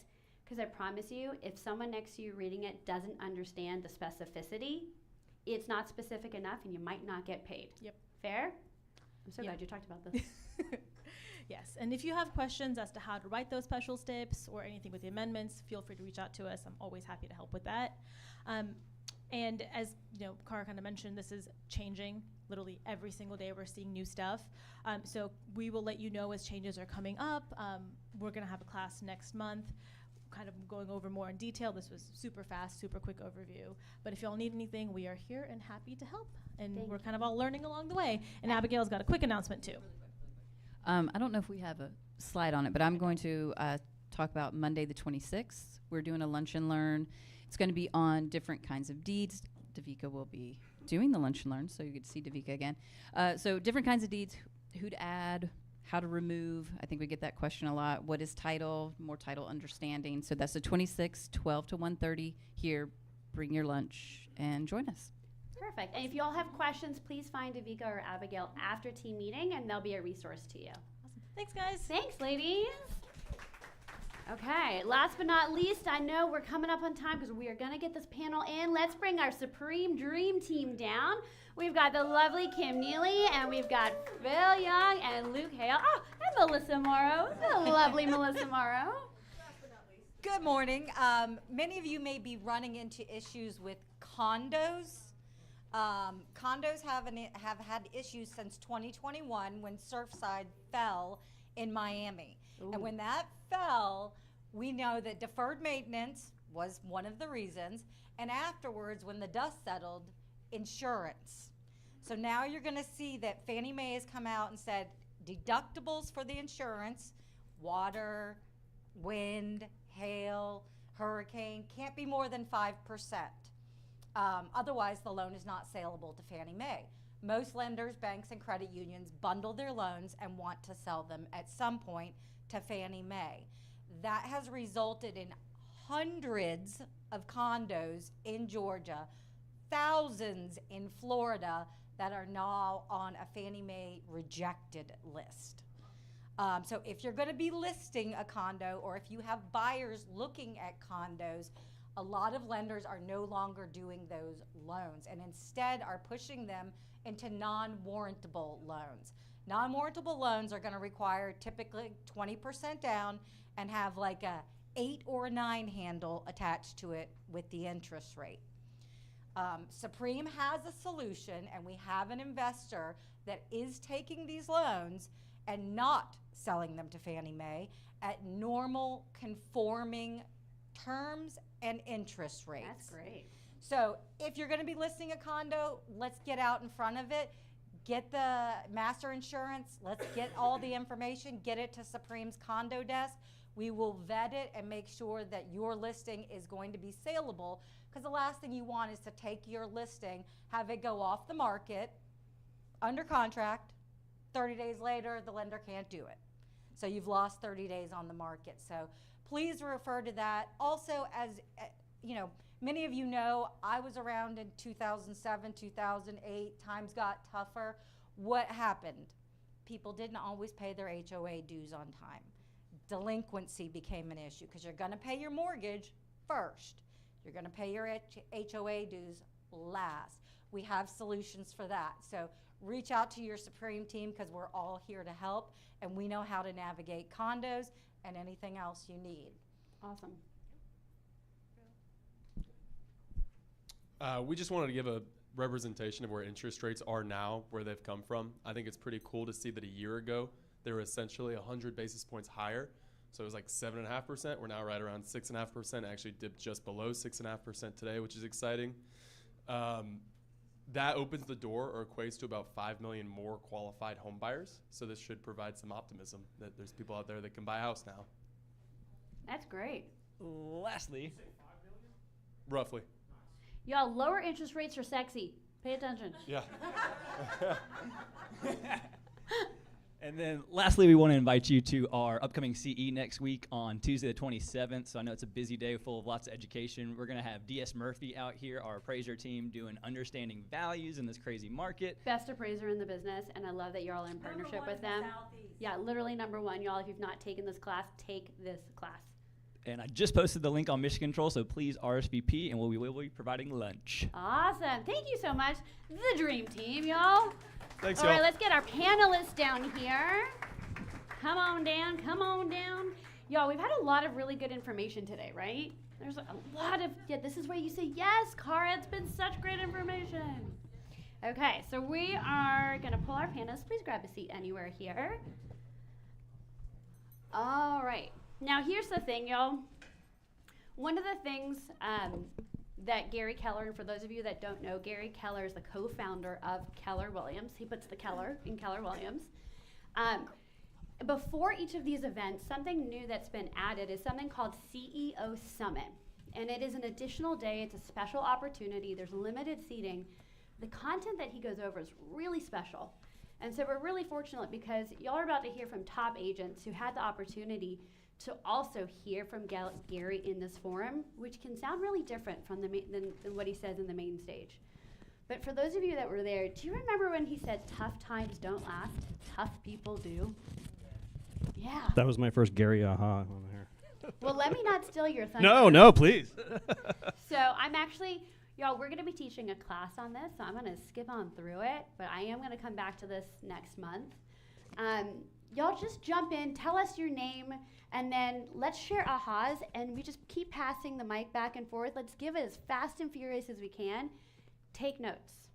Because I promise you, if someone next to you reading it doesn't understand the specificity, it's not specific enough and you might not get paid. Yep. Fair? I'm so glad you talked about this. Yes, and if you have questions as to how to write those special steps or anything with the amendments, feel free to reach out to us. I'm always happy to help with that. And as Cara kind of mentioned, this is changing literally every single day. We're seeing new stuff. So we will let you know as changes are coming up. We're going to have a class next month, kind of going over more in detail. This was super fast, super quick overview. But if y'all need anything, we are here and happy to help. And we're kind of all learning along the way. And Abigail's got a quick announcement too. I don't know if we have a slide on it, but I'm going to talk about Monday the 26th. We're doing a lunch and learn. It's going to be on different kinds of deeds. Davika will be doing the lunch and learn, so you get to see Davika again. So different kinds of deeds, who to add, how to remove. I think we get that question a lot. What is title? More title understanding. So that's the 26th, 12 to 1:30 here. Bring your lunch and join us. Perfect. And if you all have questions, please find Davika or Abigail after team meeting, and they'll be a resource to you. Awesome. Thanks, guys. Thanks, ladies. Okay, last but not least, I know we're coming up on time because we are going to get this panel in. Let's bring our Supreme Dream Team down. We've got the lovely Kim Neely, and we've got Phil Young and Luke Hale. Oh, and Melissa Morrow, the lovely Melissa Morrow. Good morning. Many of you may be running into issues with condos. Condos have had issues since 2021 when Surfside fell in Miami. Ooh. And when that fell, we know that deferred maintenance was one of the reasons. And afterwards, when the dust settled, insurance. So now you're going to see that Fannie Mae has come out and said deductibles for the insurance, water, wind, hail, hurricane, can't be more than 5%. Otherwise, the loan is not saleable to Fannie Mae. Most lenders, banks, and credit unions bundle their loans and want to sell them at some point to Fannie Mae. That has resulted in hundreds of condos in Georgia, thousands in Florida that are now on a Fannie Mae rejected list. So if you're going to be listing a condo, or if you have buyers looking at condos, a lot of lenders are no longer doing those loans and instead are pushing them into non-warrantable loans. Non-warrantable loans are going to require typically 20% down and have like a 8 or a 9 handle attached to it with the interest rate. Supreme has a solution, and we have an investor that is taking these loans and not selling them to Fannie Mae at normal conforming terms and interest rates. That's great. So if you're going to be listing a condo, let's get out in front of it. Get the master insurance. Let's get all the information. Get it to Supreme's condo desk. We will vet it and make sure that your listing is going to be saleable, because the last thing you want is to take your listing, have it go off the market, under contract, 30 days later, the lender can't do it. So you've lost 30 days on the market. So please refer to that. Also, as you know, many of you know, I was around in 2007, 2008. Times got tougher. What happened? People didn't always pay their HOA dues on time. Delinquency became an issue because you're going to pay your mortgage first. You're going to pay your HOA dues last. We have solutions for that. So reach out to your Supreme team, because we're all here to help, and we know how to navigate condos and anything else you need. Awesome. We just wanted to give a representation of where interest rates are now, where they've come from. I think it's pretty cool to see that a year ago they were essentially 100 basis points higher. So it was like 7.5%. We're now right around 6.5%. Actually dipped just below 6.5% today, which is exciting. That opens the door, or equates to about 5 million more qualified home buyers. So this should provide some optimism that there's people out there that can buy a house now. That's great. Lastly, Roughly. Y'all, lower interest rates are sexy. Pay attention. Yeah. and then lastly, we want to invite you to our upcoming CE next week on Tuesday the 27th. So I know it's a busy day full of lots of education. We're going to have DS Murphy out here, our appraiser team, doing understanding values in this crazy market. Best appraiser in the business, and I love that you're all in partnership with them. Yeah, literally number one. Y'all, if you've not taken this class, take this class. And I just posted the link on Mission Control, so please RSVP, and we will be providing lunch. Awesome. Thank you so much, the dream team, y'all. Thanks, All right, y'all. let's get our panelists down here. Come on down, come on down. Y'all, we've had a lot of really good information today, right? There's a lot of, yeah, this is where you say, yes, Cara, it's been such great information. Okay, so we are gonna pull our panelists. Please grab a seat anywhere here. All right. Now, here's the thing, y'all. One of the things that Gary Keller, and for those of you that don't know, Gary Keller is the co-founder of Keller Williams. He puts the Keller in Keller Williams. Before each of these events, something new that's been added is something called CEO Summit. And it is an additional day. It's a special opportunity. There's limited seating. The content that he goes over is really special. And so we're really fortunate because y'all are about to hear from top agents who had the opportunity to also hear from Gary in this forum, which can sound really different from than what he says in the main stage. But for those of you that were there, do you remember when he said, tough times don't last, tough people do? Yeah. That was my first Gary aha on here. Well, let me not steal your thunder. No, please. So I'm actually, y'all, we're going to be teaching a class on this, so I'm going to skip on through it, but I am going to come back to this next month. Y'all just jump in, tell us your name, and then let's share ahas, and we just keep passing the mic back and forth. Let's give it as fast and furious as we can. Take notes.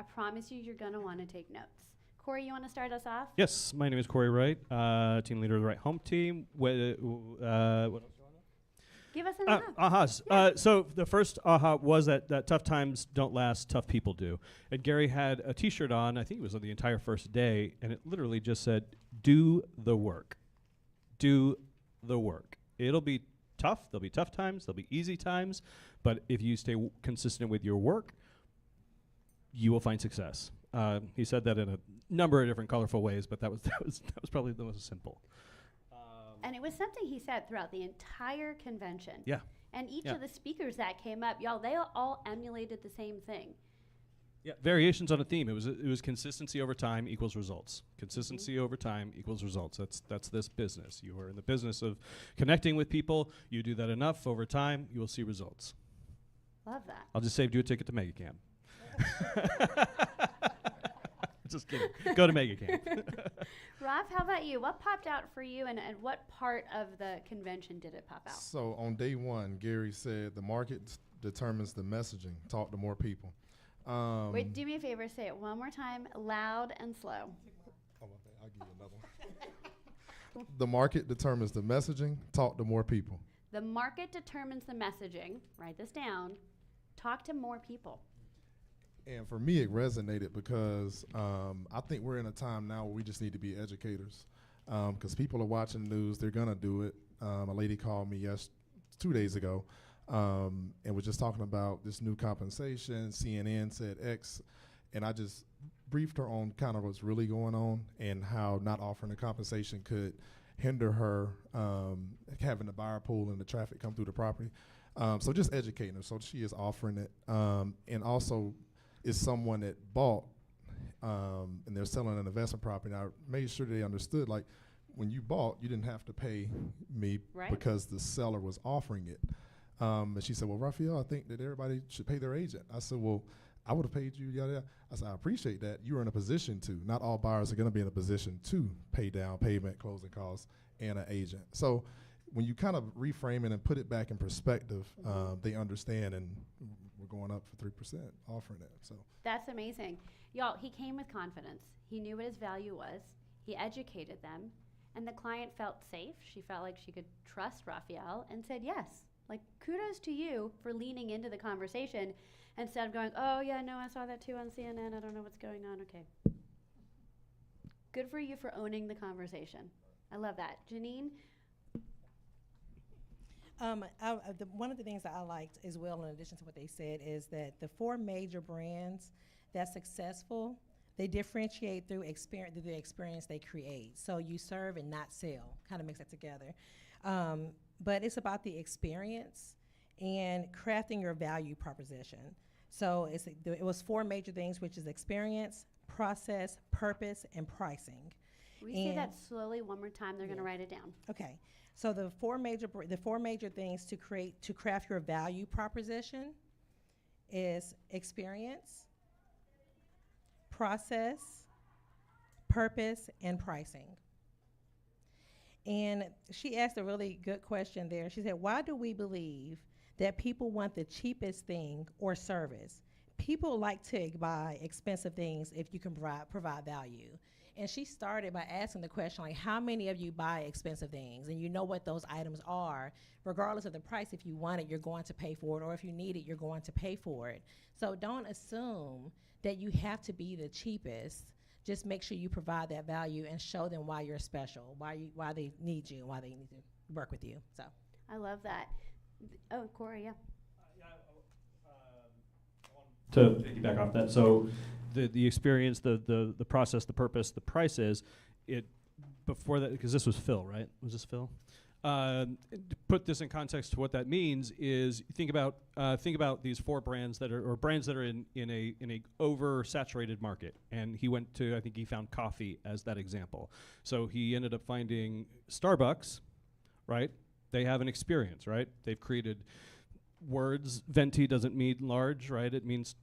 I promise you, you're going to want to take notes. Corey, you want to start us off? Yes, my name is Corey Wright, team leader of the Right Home Team. What else do you want to know? Give us an ahas. Yeah. So the first aha was that tough times don't last, tough people do. And Gary had a T-shirt on, I think it was on the entire first day, and it literally just said, do the work. Do the work. It'll be tough. There'll be tough times. There'll be easy times. But if you stay consistent with your work, you will find success. He said that in a number of different colorful ways, but that was probably the most simple. And it was something he said throughout the entire convention. Yeah. And each of the speakers that came up, y'all, they all emulated the same thing. Yeah, variations on a theme. It was consistency over time equals results. Consistency over time equals results. That's this business. You are in the business of connecting with people. You do that enough over time, you will see results. Love that. I'll just save you a ticket to MegaCamp. Just kidding. Go to MegaCamp. Ralph, how about you? What popped out for you, and what part of the convention did it pop out? So on day one, Gary said the market determines the messaging. Talk to more people. Wait, do me a favor. Say it one more time, loud and slow. I'll give you another one. The market determines the messaging. Talk to more people. The market determines the messaging. Write this down. Talk to more people. And for me, it resonated because I think we're in a time now where we just need to be educators. Because people are watching the news, they're gonna do it. A lady called me 2 days ago, and was just talking about this new compensation. CNN said X, and I just briefed her on kind of what's really going on and how not offering the compensation could hinder her having the buyer pool and the traffic come through the property. So just educating her. So she is offering it, and also is someone that bought and they're selling an investment property. And I made sure they understood, like, when you bought, you didn't have to pay me because the seller was offering it. And she said, well, Raphael, I think that everybody should pay their agent. I said, well, I would have paid you, yada, yada. I said, I appreciate that. You're in a position to. Not all buyers are going to be in a position to pay down payment, closing costs, and an agent. So when you kind of reframe it and put it back in perspective, they understand, and we're going up for 3% offering it. So That's amazing. Y'all, he came with confidence. He knew what his value was. He educated them. And the client felt safe. She felt like she could trust Raphael and said yes. Like, kudos to you for leaning into the conversation instead of going, oh, yeah, no, I saw that too on CNN. I don't know what's going on. Okay. Good for you for owning the conversation. I love that. Janine? One of the things that I liked as well, in addition to what they said, is that the 4 major brands that's successful, they differentiate through the experience they create. So you serve and not sell, kind of mix that together. But it's about the experience and crafting your value proposition. So it was 4 major things, which is experience, process, purpose, and pricing. Will you say that slowly one more time? They're going to write it down. Okay. So the 4 major things to craft your value proposition is experience, process, purpose, and pricing. And she asked a really good question there. She said, why do we believe that people want the cheapest thing or service? People like to buy expensive things if you can provide value. And she started by asking the question, like, how many of you buy expensive things? And you know what those items are. Regardless of the price, if you want it, you're going to pay for it. Or if you need it, you're going to pay for it. So don't assume that you have to be the cheapest. Just make sure you provide that value and show them why you're special, why they need you, and why they need to work with you. So I love that. Oh, Corey, yeah. To piggyback off that, so the experience, the process, the purpose, the price is it before that, because this was Phil, right? Was this Phil? To put this in context to what that means is think about these 4 brands that are, or brands that are in a oversaturated market. And he went to, I think he found coffee as that example. So he ended up finding Starbucks, right? They have an experience, right? They've created words. Venti doesn't mean large, right? It means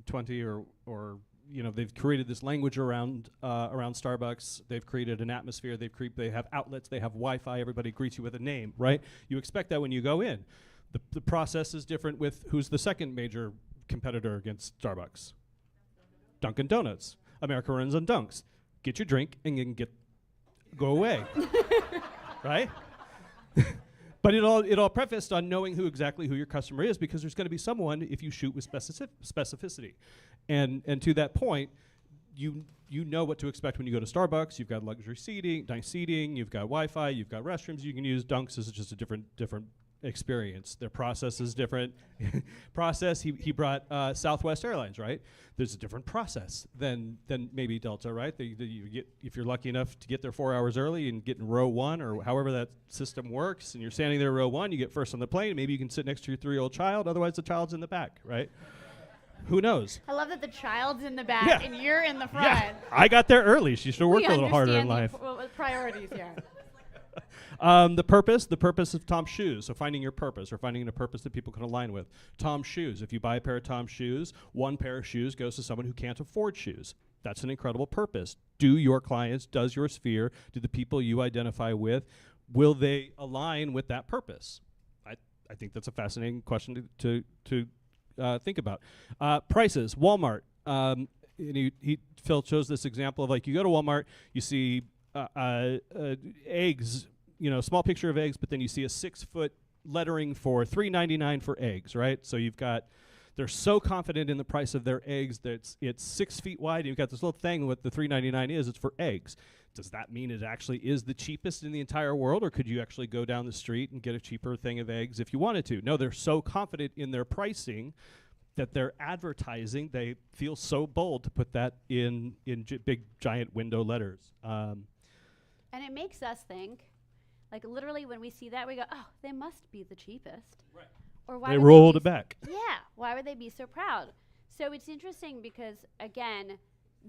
20 or you know, they've created this language around Starbucks. They've created an atmosphere. They have outlets. They have Wi-Fi. Everybody greets you with a name, right? You expect that when you go in. The process is different with who's the second major competitor against Starbucks? Dunkin' Donuts. America runs on Dunks. Get your drink and you can go away, right? But it all prefaced on knowing exactly who your customer is, because there's going to be someone if you shoot with specificity. And to that point, you know what to expect when you go to Starbucks. You've got luxury seating, nice seating, you've got Wi-Fi, you've got restrooms you can use. Dunks is just a different experience. Their process is different. He brought Southwest Airlines, right? There's a different process than maybe Delta, right? You get, if you're lucky enough to get there 4 hours early and get in row 1 or however that system works, and you're standing there row 1, you get first on the plane. Maybe you can sit next to your 3-year-old child. Otherwise, the child's in the back, right? Who knows? I love that the child's in the back and you're in the front. Yeah, I got there early. She should work a little harder in life. Priorities here. The purpose of Tom's shoes. So finding your purpose, or finding a purpose that people can align with. Tom's shoes. If you buy a pair of Tom's shoes, 1 pair of shoes goes to someone who can't afford shoes. That's an incredible purpose. Do your clients, does your sphere, do the people you identify with, will they align with that purpose? I think that's a fascinating question to think about. Prices. Walmart. Phil chose this example of, like, you go to Walmart, you see eggs, small picture of eggs, but then you see a 6-foot lettering for $3.99 for eggs, right? So you've got They're so confident in the price of their eggs that it's 6 feet wide. You've got this little thing. What the $3.99 is, it's for eggs. Does that mean it actually is the cheapest in the entire world, or could you actually go down the street and get a cheaper thing of eggs if you wanted to? No, they're so confident in their pricing that their advertising, they feel so bold to put that in big, giant window letters. And it makes us think, like literally when we see that, we go, oh, they must be the cheapest. Right. Or why They would rolled be it back. Yeah, why would they be so proud? So it's interesting because, again,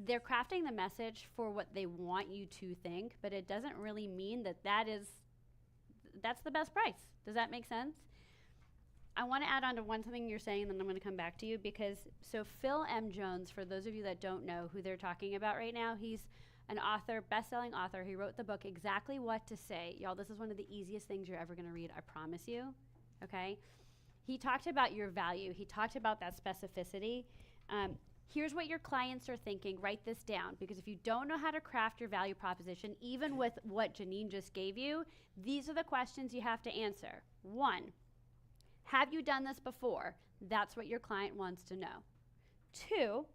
they're crafting the message for what they want you to think, but it doesn't really mean that that's the best price. Does that make sense? I want to add on to one thing you're saying, and then I'm going to come back to you because, so Phil M. Jones, for those of you that don't know who they're talking about right now, he's an author, best-selling author. He wrote the book, Exactly What to Say. Y'all, this is one of the easiest things you're ever going to read, I promise you, okay? He talked about your value. He talked about that specificity. Here's what your clients are thinking. Write this down, because if you don't know how to craft your value proposition, even with what Janine just gave you, these are the questions you have to answer. 1, have you done this before? That's what your client wants to know. 2,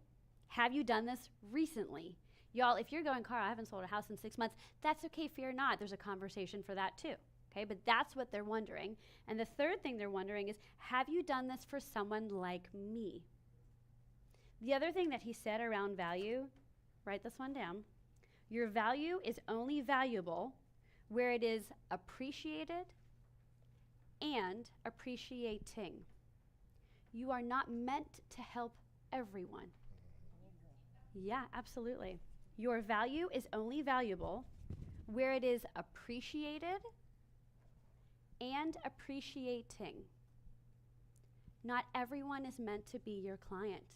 have you done this recently? Y'all, if you're going, Carl, I haven't sold a house in 6 months, that's okay, fear not. There's a conversation for that too. Okay, but that's what they're wondering. And the third thing they're wondering is, have you done this for someone like me? The other thing that he said around value, write this one down. Your value is only valuable where it is appreciated and appreciating. You are not meant to help everyone. Yeah, absolutely. Your value is only valuable where it is appreciated and appreciating. Not everyone is meant to be your client,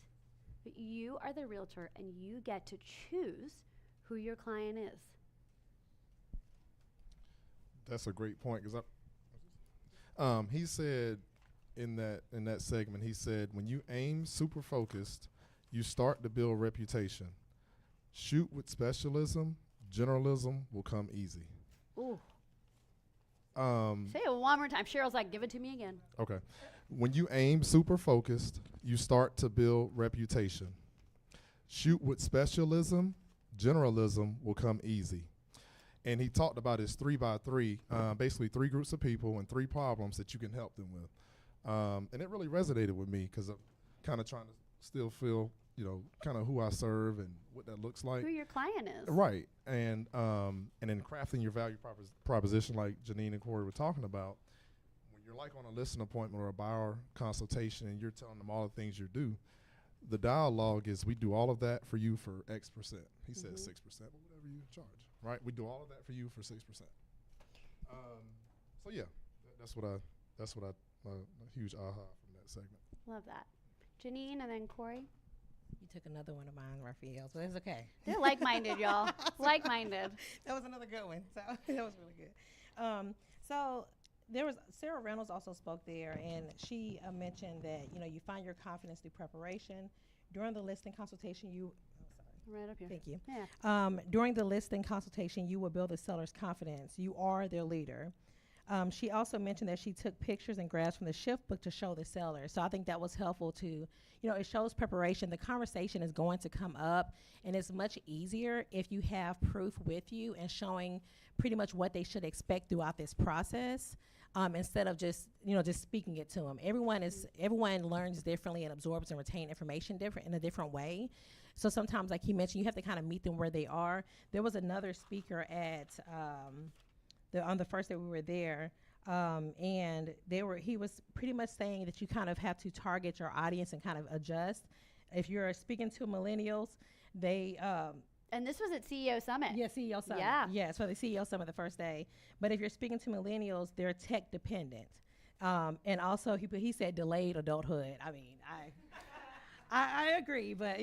but you are the realtor and you get to choose who your client is. That's a great point, because he said in that segment, he said, when you aim super focused, you start to build reputation. Shoot with specialism, generalism will come easy. Ooh. Say it one more time. Cheryl's like, give it to me again. Okay. When you aim super focused, you start to build reputation. Shoot with specialism, generalism will come easy. And he talked about his 3x3, basically 3 groups of people and 3 problems that you can help them with. And it really resonated with me because I'm kind of trying to still feel, kind of who I serve and what that looks like. Who your client is. Right. And then crafting your value proposition like Janine and Corey were talking about, when you're like on a listing appointment or a buyer consultation and you're telling them all the things you do, the dialogue is, we do all of that for you for X percent. He said 6%, but whatever you charge, right? We do all of that for you for 6%. So yeah, that's what a huge aha from that segment. Love that. Janine and then Corey. You took another one of mine, Raphael, so it's okay. They're like-minded, y'all. Like-minded. That was another good one. So that was really good. So there was Sarah Reynolds also spoke there, and she mentioned that you find your confidence through preparation. During the listing consultation, right up here. Thank you. Yeah. During the listing consultation, you will build the seller's confidence. You are their leader. She also mentioned that she took pictures and graphs from the shift book to show the seller. So I think that was helpful to, it shows preparation. The conversation is going to come up, and it's much easier if you have proof with you and showing pretty much what they should expect throughout this process, instead of just speaking it to them. Everyone learns differently and absorbs and retains information in a different way. So sometimes, like he mentioned, you have to kind of meet them where they are. There was another speaker at on the first day we were there, and he was pretty much saying that you kind of have to target your audience and kind of adjust. If you're speaking to millennials, they and this was at CEO Summit. Yeah, CEO Summit. Yeah, so the CEO Summit the first day. But if you're speaking to millennials, they're tech dependent, and also he said delayed adulthood. I mean, I agree, but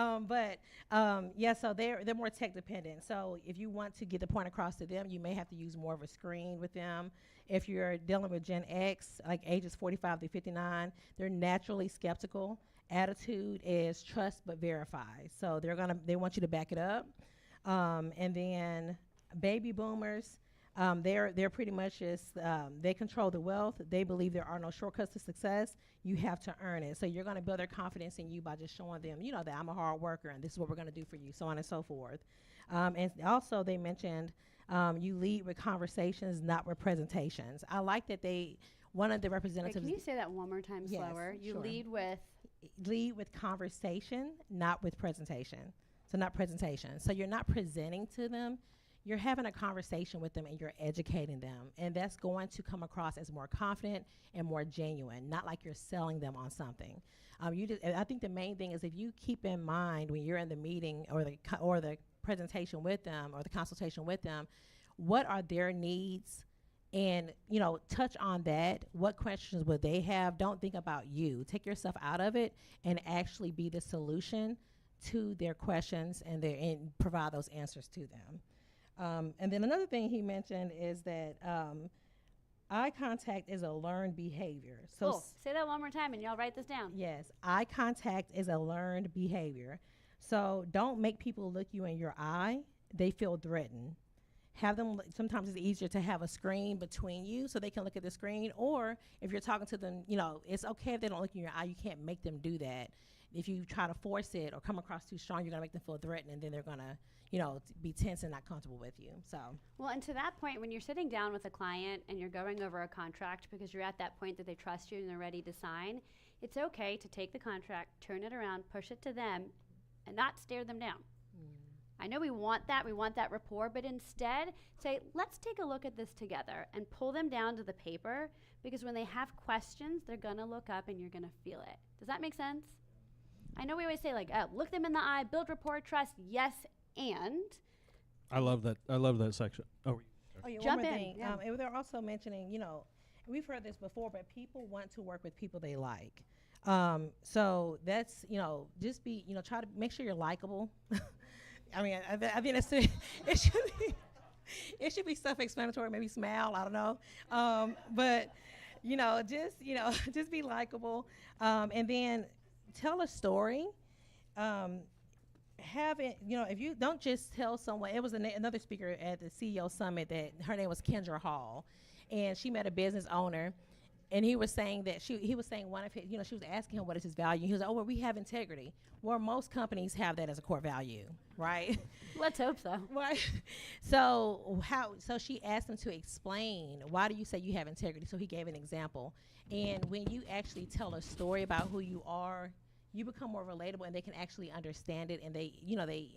so they're more tech dependent. So if you want to get the point across to them, you may have to use more of a screen with them. If you're dealing with Gen X, like ages 45 to 59, they're naturally skeptical. Attitude is trust but verify. So they want you to back it up. And then baby boomers, They're pretty much just they control the wealth. They believe there are no shortcuts to success. You have to earn it. So you're going to build their confidence in you by just showing them, that I'm a hard worker and this is what we're going to do for you, so on and so forth. And also they mentioned you lead with conversations, not with presentations. I like that one of the Wait, representatives. can you say that one more time Yes, slower? You sure. lead with. Lead with conversation, not with presentation. So not presentation. So you're not presenting to them. You're having a conversation with them and you're educating them. And that's going to come across as more confident and more genuine, not like you're selling them on something. I think the main thing is if you keep in mind when you're in the meeting or the presentation with them or the consultation with them, what are their needs? And, touch on that. What questions would they have? Don't think about you. Take yourself out of it and actually be the solution to their questions and provide those answers to them. And then another thing he mentioned is that eye contact is a learned behavior. So Cool. Say that one more time and y'all write this down. yes, eye contact is a learned behavior. So don't make people look you in your eye. They feel threatened. Have them, sometimes it's easier to have a screen between you so they can look at the screen. Or if you're talking to them, it's okay if they don't look in your eye. You can't make them do that. If you try to force it or come across too strong, you're going to make them feel threatened, and then they're going to, be tense and not comfortable with you. So, Well, and to that point, when you're sitting down with a client and you're going over a contract because you're at that point that they trust you and they're ready to sign, it's okay to take the contract, turn it around, push it to them, and not stare them down. I know we want that rapport, but instead say, let's take a look at this together and pull them down to the paper, because when they have questions, they're gonna look up and you're gonna feel it. Does that make sense? I know we always say look them in the eye, build rapport, trust, yes, and. I love that section. Oh, yeah, Jump one more in, thing. yeah. They're also mentioning, we've heard this before, but people want to work with people they like. So that's, just be, try to make sure you're likable. I mean, I think it should be self-explanatory. Maybe smile. I don't know, but just be likable, and then tell a story. Have it. If you don't just tell someone. It was another speaker at the CEO Summit that her name was Kendra Hall, and she met a business owner. And he was saying that he was saying one of his, she was asking him what is his value. He was like, oh, well, we have integrity. Well, most companies have that as a core value, right? Let's hope so. Right. So she asked him to explain, why do you say you have integrity? So he gave an example. And when you actually tell a story about who you are, you become more relatable, and they can actually understand it, and they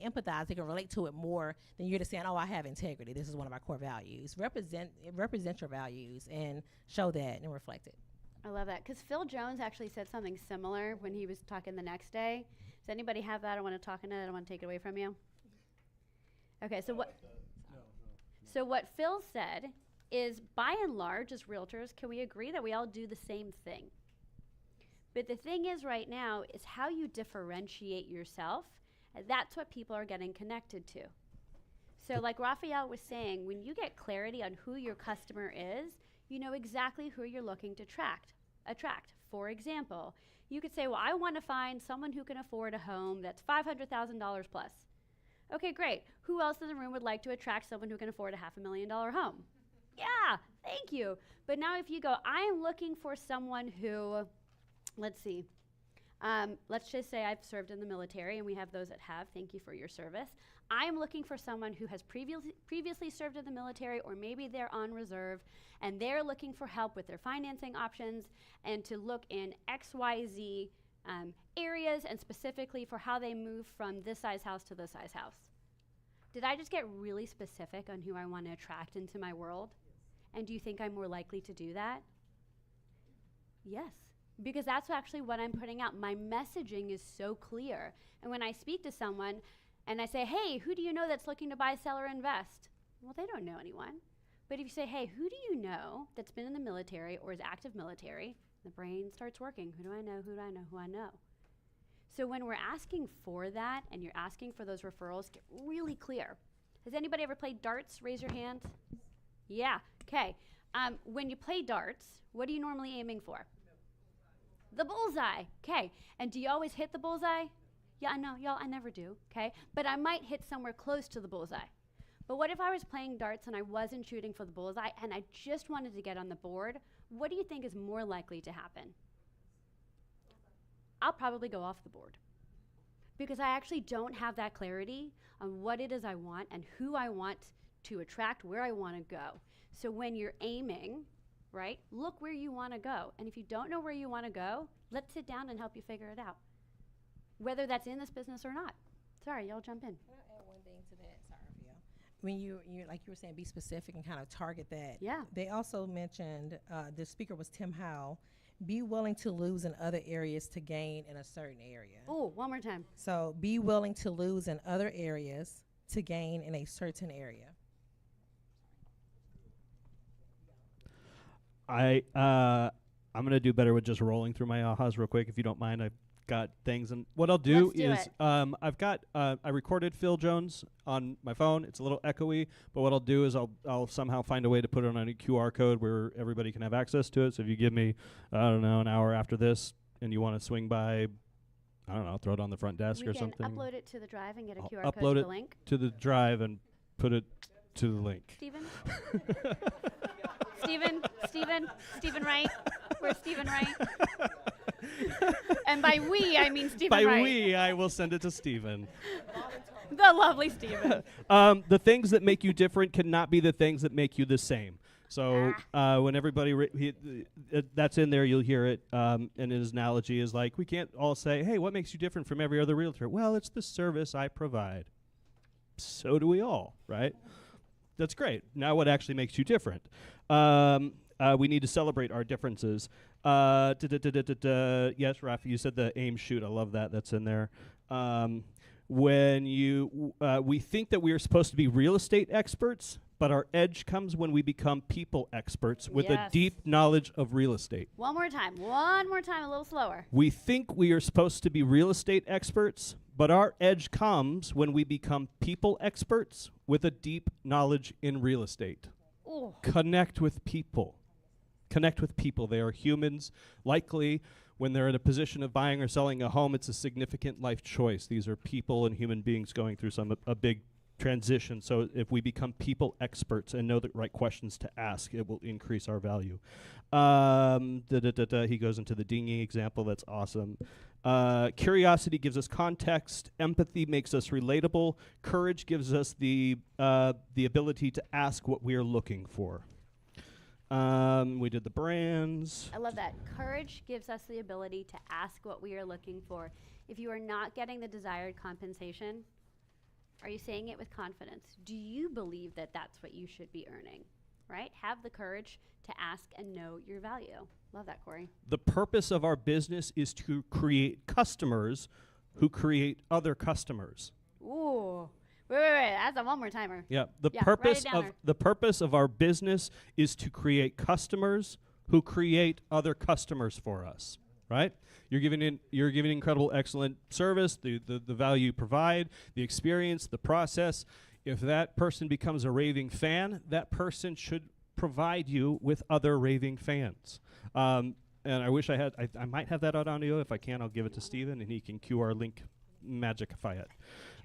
empathize. They can relate to it more than you're just saying, oh, I have integrity. This is one of our core values. Represent your values and show that and reflect it. I love that, because Phil Jones actually said something similar when he was talking the next day. Does anybody have that? I want to talk in it. I don't want to take it away from you. Okay, so what Phil said is, by and large, as realtors, can we agree that we all do the same thing? But the thing is right now is how you differentiate yourself. That's what people are getting connected to. So like Raphael was saying, when you get clarity on who your customer is, you know exactly who you're looking to attract. For example, you could say, well, I want to find someone who can afford a home that's $500,000 plus. Okay, great. Who else in the room would like to attract someone who can afford a $500,000 home? Yeah, thank you. But now if you go, I'm looking for someone who, let's see. Let's just say I've served in the military, and we have those that have. Thank you for your service. I'm looking for someone who has previously served in the military, or maybe they're on reserve, and they're looking for help with their financing options and to look in XYZ areas, and specifically for how they move from this size house to this size house. Did I just get really specific on who I want to attract into my world? And do you think I'm more likely to do that? Yes. Because that's actually what I'm putting out. My messaging is so clear. And when I speak to someone and I say, hey, who do you know that's looking to buy, sell, or invest? Well, they don't know anyone. But if you say, hey, who do you know that's been in the military or is active military, the brain starts working. Who do I know? Who do I know? Who I know? So when we're asking for that and you're asking for those referrals, get really clear. Has anybody ever played darts? Raise your hand. Yeah. Okay. When you play darts, what are you normally aiming for? The bullseye. Okay. And do you always hit the bullseye? Yeah, I know, y'all, I never do. Okay. But I might hit somewhere close to the bullseye. But what if I was playing darts and I wasn't shooting for the bullseye and I just wanted to get on the board? What do you think is more likely to happen? I'll probably go off the board because I actually don't have that clarity on what it is I want and who I want to attract, where I want to go. So when you're aiming, right, look where you want to go. And if you don't know where you want to go, let's sit down and help you figure it out, whether that's in this business or not. Sorry, y'all jump in. Can I add one thing to that? Sorry, Phil. When you like you were saying, be specific and kind of target that. Yeah. They also mentioned, the speaker was Tim Howell, be willing to lose in other areas to gain in a certain area. Oh, one more time. So be willing to lose in other areas to gain in a certain area. I'm gonna do better with just rolling through my ahas real quick, if you don't mind. I've got things, and what I'll do Let's do is it. I recorded Phil Jones on my phone. It's a little echoey, but what I'll do is I'll somehow find a way to put it on a QR code where everybody can have access to it. So if you give me, I don't know, an hour after this, and you want to swing by, I don't know, throw it on the front desk We or can something. upload it to the drive and get a I'll QR code upload to it the link. to the drive and put it to the link. Stephen? Stephen Wright. Where's Stephen Wright? And by we, I mean Stephen By Wright. we, I will send it to Stephen. The lovely Stephen. The things that make you different cannot be the things that make you the same. So when everybody that's in there, you'll hear it. And his analogy is like, we can't all say, hey, what makes you different from every other realtor? Well, it's the service I provide. So do we all, right? That's great. Now what actually makes you different? We need to celebrate our differences. Yes, Rafi, you said the aim shoot. I love that. That's in there. We think that we are supposed to be real estate experts, but our edge comes when we become people experts with a Yes. deep knowledge of real estate. One more time, a little slower. We think we are supposed to be real estate experts, but our edge comes when we become people experts with a deep knowledge in real estate. Ooh. Connect with people. Connect with people. They are humans. Likely, when they're in a position of buying or selling a home, it's a significant life choice. These are people and human beings going through a big transition. So if we become people experts and know the right questions to ask, it will increase our value. He goes into the dinghy example. That's awesome. Curiosity gives us context. Empathy makes us relatable. Courage gives us the ability to ask what we are looking for. We did the brands. I love that. Courage gives us the ability to ask what we are looking for. If you are not getting the desired compensation, are you saying it with confidence? Do you believe that that's what you should be earning? Right? Have the courage to ask and know your value. Love that, Corey. The purpose of our business is to create customers who create other customers. Ooh. Wait. That's a one more timer. Yeah. Write it down there. The purpose of our business is to create customers who create other customers for us. Right? You're giving incredible, excellent service, the value you provide, the experience, the process. If that person becomes a raving fan, that person should provide you with other raving fans. And I wish I might have that on audio. If I can, I'll give it to Steven and he can QR link magicify it.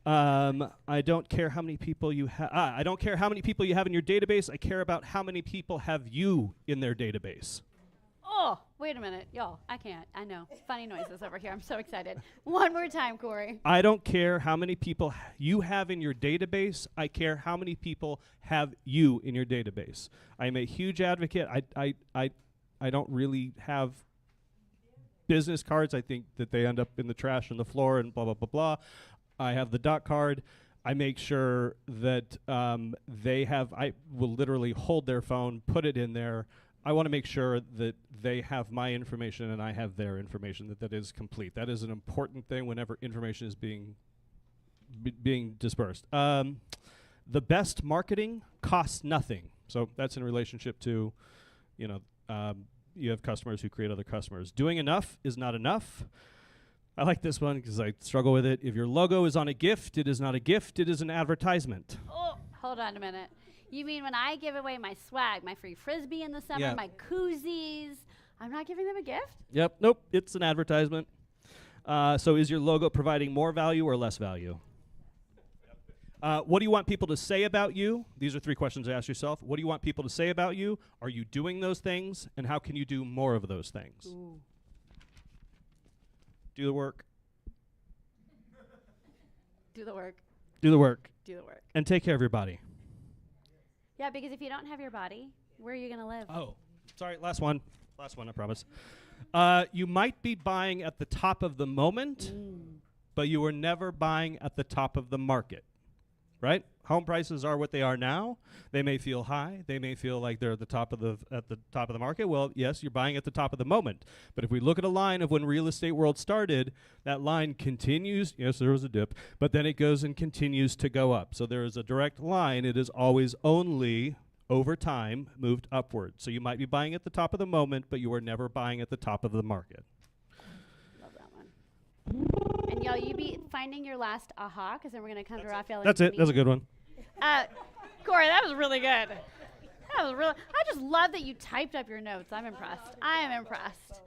I don't care how many people you have. I don't care how many people you have in your database. I care about how many people have you in their database. Oh, wait a minute. Y'all, I can't. I know. Funny noises over here. I'm so excited. One more time, Corey. I don't care how many people you have in your database. I care how many people have you in your database. I'm a huge advocate. I don't really have business cards. I think that they end up in the trash on the floor and blah, blah, blah, blah. I have the dot card. I make sure that I will literally hold their phone, put it in there. I want to make sure that they have my information and I have their information, that is complete. That is an important thing whenever information is being dispersed. The best marketing costs nothing. So that's in relationship to, you have customers who create other customers. Doing enough is not enough. I like this one because I struggle with it. If your logo is on a gift, it is not a gift, it is an advertisement. Oh, hold on a minute. You mean when I give away my swag, my free Frisbee in the summer, Yeah. my koozies, I'm not giving them a gift? Yep, nope, it's an advertisement. So is your logo providing more value or less value? What do you want people to say about you? These are 3 questions to ask yourself. What do you want people to say about you? Are you doing those things? And how can you do more of those things? Ooh. Do the work. Do the work. Do the work. Do the work. And take care of your body. Yeah, because if you don't have your body, where are you going to live? Oh, sorry, last one. Last one, I promise. You might be buying at the top of the moment, but you were never buying at the top of the market, right? Home prices are what they are now. They may feel high. They may feel like they're at the top of the market. Well, yes, you're buying at the top of the moment. But if we look at a line of when real estate world started, that line continues. Yes, there was a dip, but then it goes and continues to go up. So there is a direct line. It is always only over time moved upward. So you might be buying at the top of the moment, but you are never buying at the top of the market. Love that one. And y'all, you be finding your last aha, because then we're going to come to Raphael. That's it. That's a good one. Corey, that was really good. That was really. I just love that you typed up your notes. I'm impressed. I am impressed.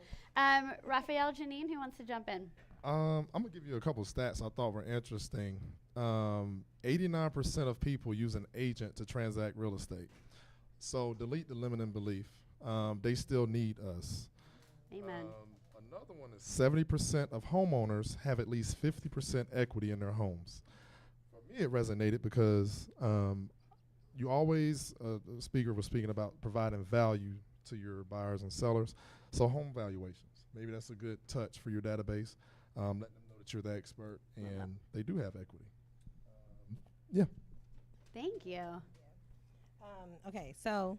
Raphael, Janine, who wants to jump in? I'm going to give you a couple stats I thought were interesting. 89% of people use an agent to transact real estate. So delete the limiting belief. They still need us. Amen. Another one is 70% of homeowners have at least 50% equity in their homes. For me, it resonated because you always, the speaker was speaking about providing value to your buyers and sellers. So home valuations, maybe that's a good touch for your database. Let them know that you're the expert and they do have equity. Yeah. Thank you. Okay, so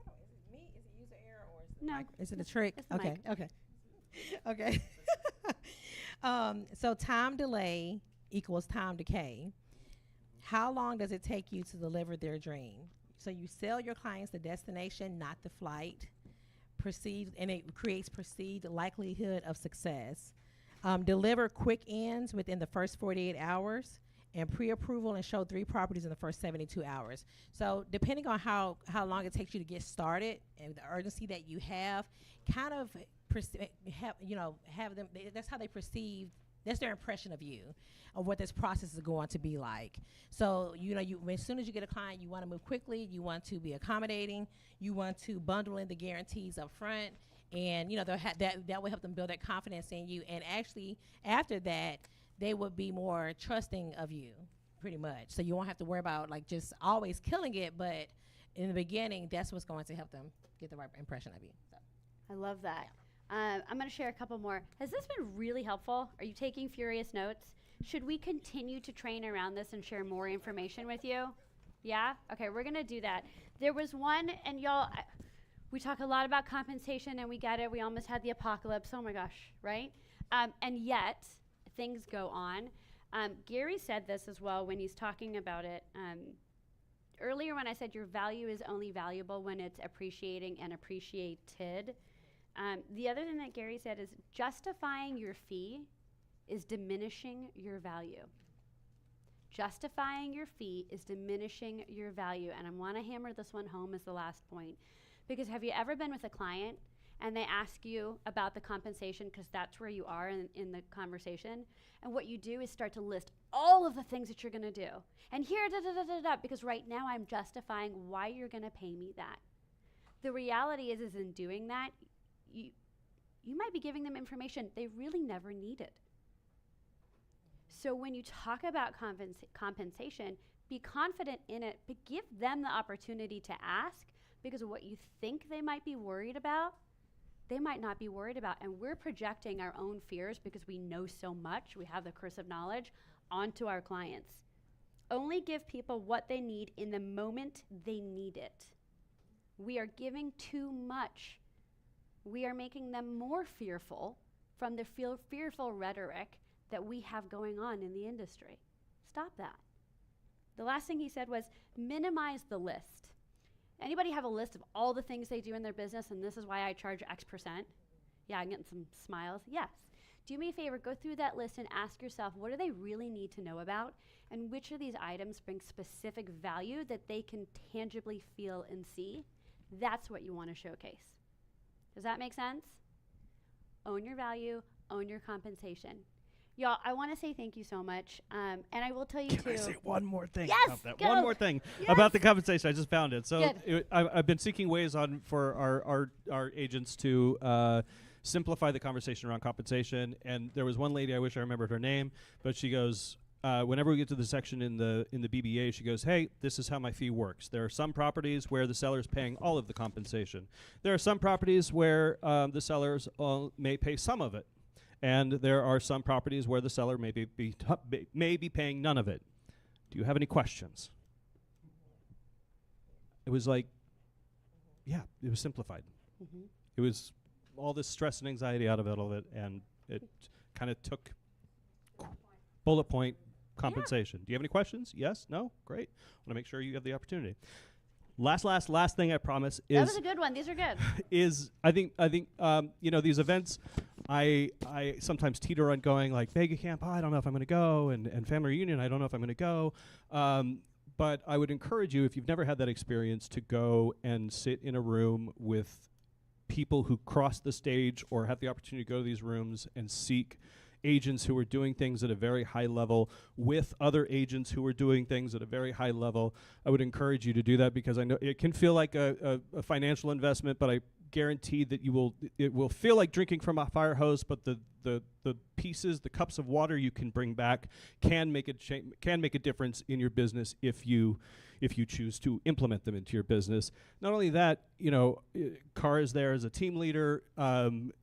is it me? Is it user error or is it No, is it a trick? it's the Okay, mic. okay. So time delay equals time decay. How long does it take you to deliver their dream? So you sell your clients the destination, not the flight. And it creates perceived likelihood of success. Deliver quick ends within the first 48 hours. And pre-approval and show 3 properties in the first 72 hours. So depending on how long it takes you to get started and the urgency that you have, kind of have them. That's how they perceive. That's their impression of you, of what this process is going to be like. So as soon as you get a client, you want to move quickly. You want to be accommodating. You want to bundle in the guarantees up front, and that will help them build that confidence in you. And actually, after that, they would be more trusting of you, pretty much. So you won't have to worry about just always killing it, but in the beginning, that's what's going to help them get the right impression of you. So. I love that. I'm going to share a couple more. Has this been really helpful? Are you taking furious notes? Should we continue to train around this and share more information with you? Yeah? Okay, we're going to do that. There was one, and y'all, we talk a lot about compensation, and we get it. We almost had the apocalypse. Oh my gosh, right? And yet, things go on. Gary said this as well when he's talking about it. Earlier when I said your value is only valuable when it's appreciating and appreciated. The other thing that Gary said is justifying your fee is diminishing your value. Justifying your fee is diminishing your value. And I want to hammer this one home as the last point. Because have you ever been with a client and they ask you about the compensation because that's where you are in the conversation, and what you do is start to list all of the things that you're going to do. And here, because right now I'm justifying why you're going to pay me that. The reality is in doing that, you might be giving them information they really never needed. So when you talk about compensation, be confident in it, but give them the opportunity to ask, because what you think they might be worried about, they might not be worried about. And we're projecting our own fears because we know so much, we have the curse of knowledge, onto our clients. Only give people what they need in the moment they need it. We are giving too much. We are making them more fearful from the fearful rhetoric that we have going on in the industry. Stop that. The last thing he said was minimize the list. Anybody have a list of all the things they do in their business and this is why I charge X%? Yeah, I'm getting some smiles. Yes. Do me a favor, go through that list and ask yourself, what do they really need to know about? And which of these items bring specific value that they can tangibly feel and see? That's what you want to showcase. Does that make sense? Own your value, own your compensation. Y'all, I want to say thank you so much. And I will tell you too. Can I say one more thing Yes, about that? go. One more thing Yes. about the compensation. I just found it. So Good. I've been seeking ways for our agents to simplify the conversation around compensation. And there was one lady, I wish I remembered her name, but she goes, whenever we get to the section in the BBA, she goes, hey, this is how my fee works. There are some properties where the seller is paying all of the compensation. There are some properties where the sellers may pay some of it. And there are some properties where the seller may be paying none of it. Do you have any questions? It was like, yeah, it was simplified. Mhm. It was all this stress and anxiety out of it, and it kind of took bullet point compensation. Do you have any questions? Yes? No? Great. I want to make sure you have the opportunity. Last thing I promise is That was a good one. These are good. is I think these events I sometimes teeter on going like Mega Camp, I don't know if I'm going to go, and Family Reunion, I don't know if I'm going to go. But I would encourage you, if you've never had that experience, to go and sit in a room with people who cross the stage or have the opportunity to go to these rooms and seek agents who are doing things at a very high level with other agents who are doing things at a very high level. I would encourage you to do that, because I know it can feel like a financial investment, but I guarantee that it will feel like drinking from a fire hose, but the pieces, the cups of water you can bring back can make a difference in your business if you choose to implement them into your business. Not only that, Carr is there as a team leader.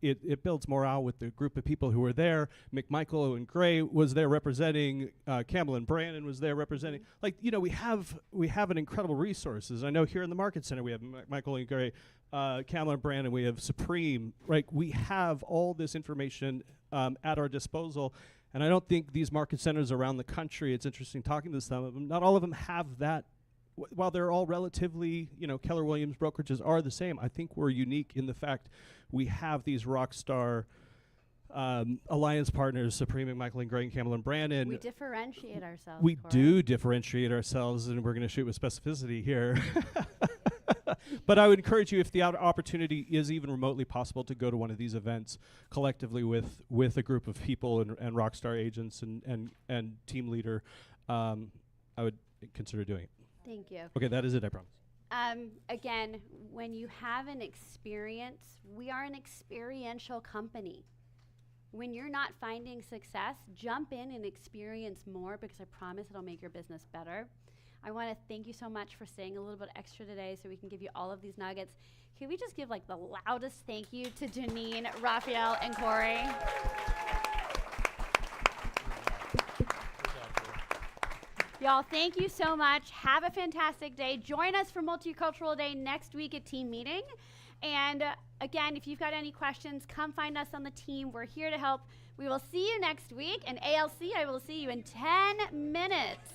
It builds morale with the group of people who are there. McMichael and Gray was there representing. Campbell and Brandon was there representing. We have an incredible resources. I know here in the Market Center we have Michael and Gray, Campbell and Brandon. We have Supreme. Right, we have all this information at our disposal. And I don't think these market centers around the country, it's interesting talking to some of them, not all of them have that. While they're all relatively, Keller Williams brokerages are the same, I think we're unique in the fact we have these rock star alliance partners, Supreme and Michael and Gray and Campbell and Brandon. We differentiate ourselves. We Corey. do differentiate ourselves, and we're going to shoot with specificity here. But I would encourage you, if the opportunity is even remotely possible, to go to one of these events collectively with a group of people and rockstar agents and team leader. I would consider doing it. Thank you. Okay, that is it, I promise. Again, when you have an experience, we are an experiential company. When you're not finding success, jump in and experience more, because I promise it'll make your business better. I want to thank you so much for staying a little bit extra today so we can give you all of these nuggets. Can we just give the loudest thank you to Janine, Raphael, and Corey? Y'all, thank you so much. Have a fantastic day. Join us for Multicultural Day next week at team meeting. And again, if you've got any questions, come find us on the team. We're here to help. We will see you next week. And ALC, I will see you in 10 minutes.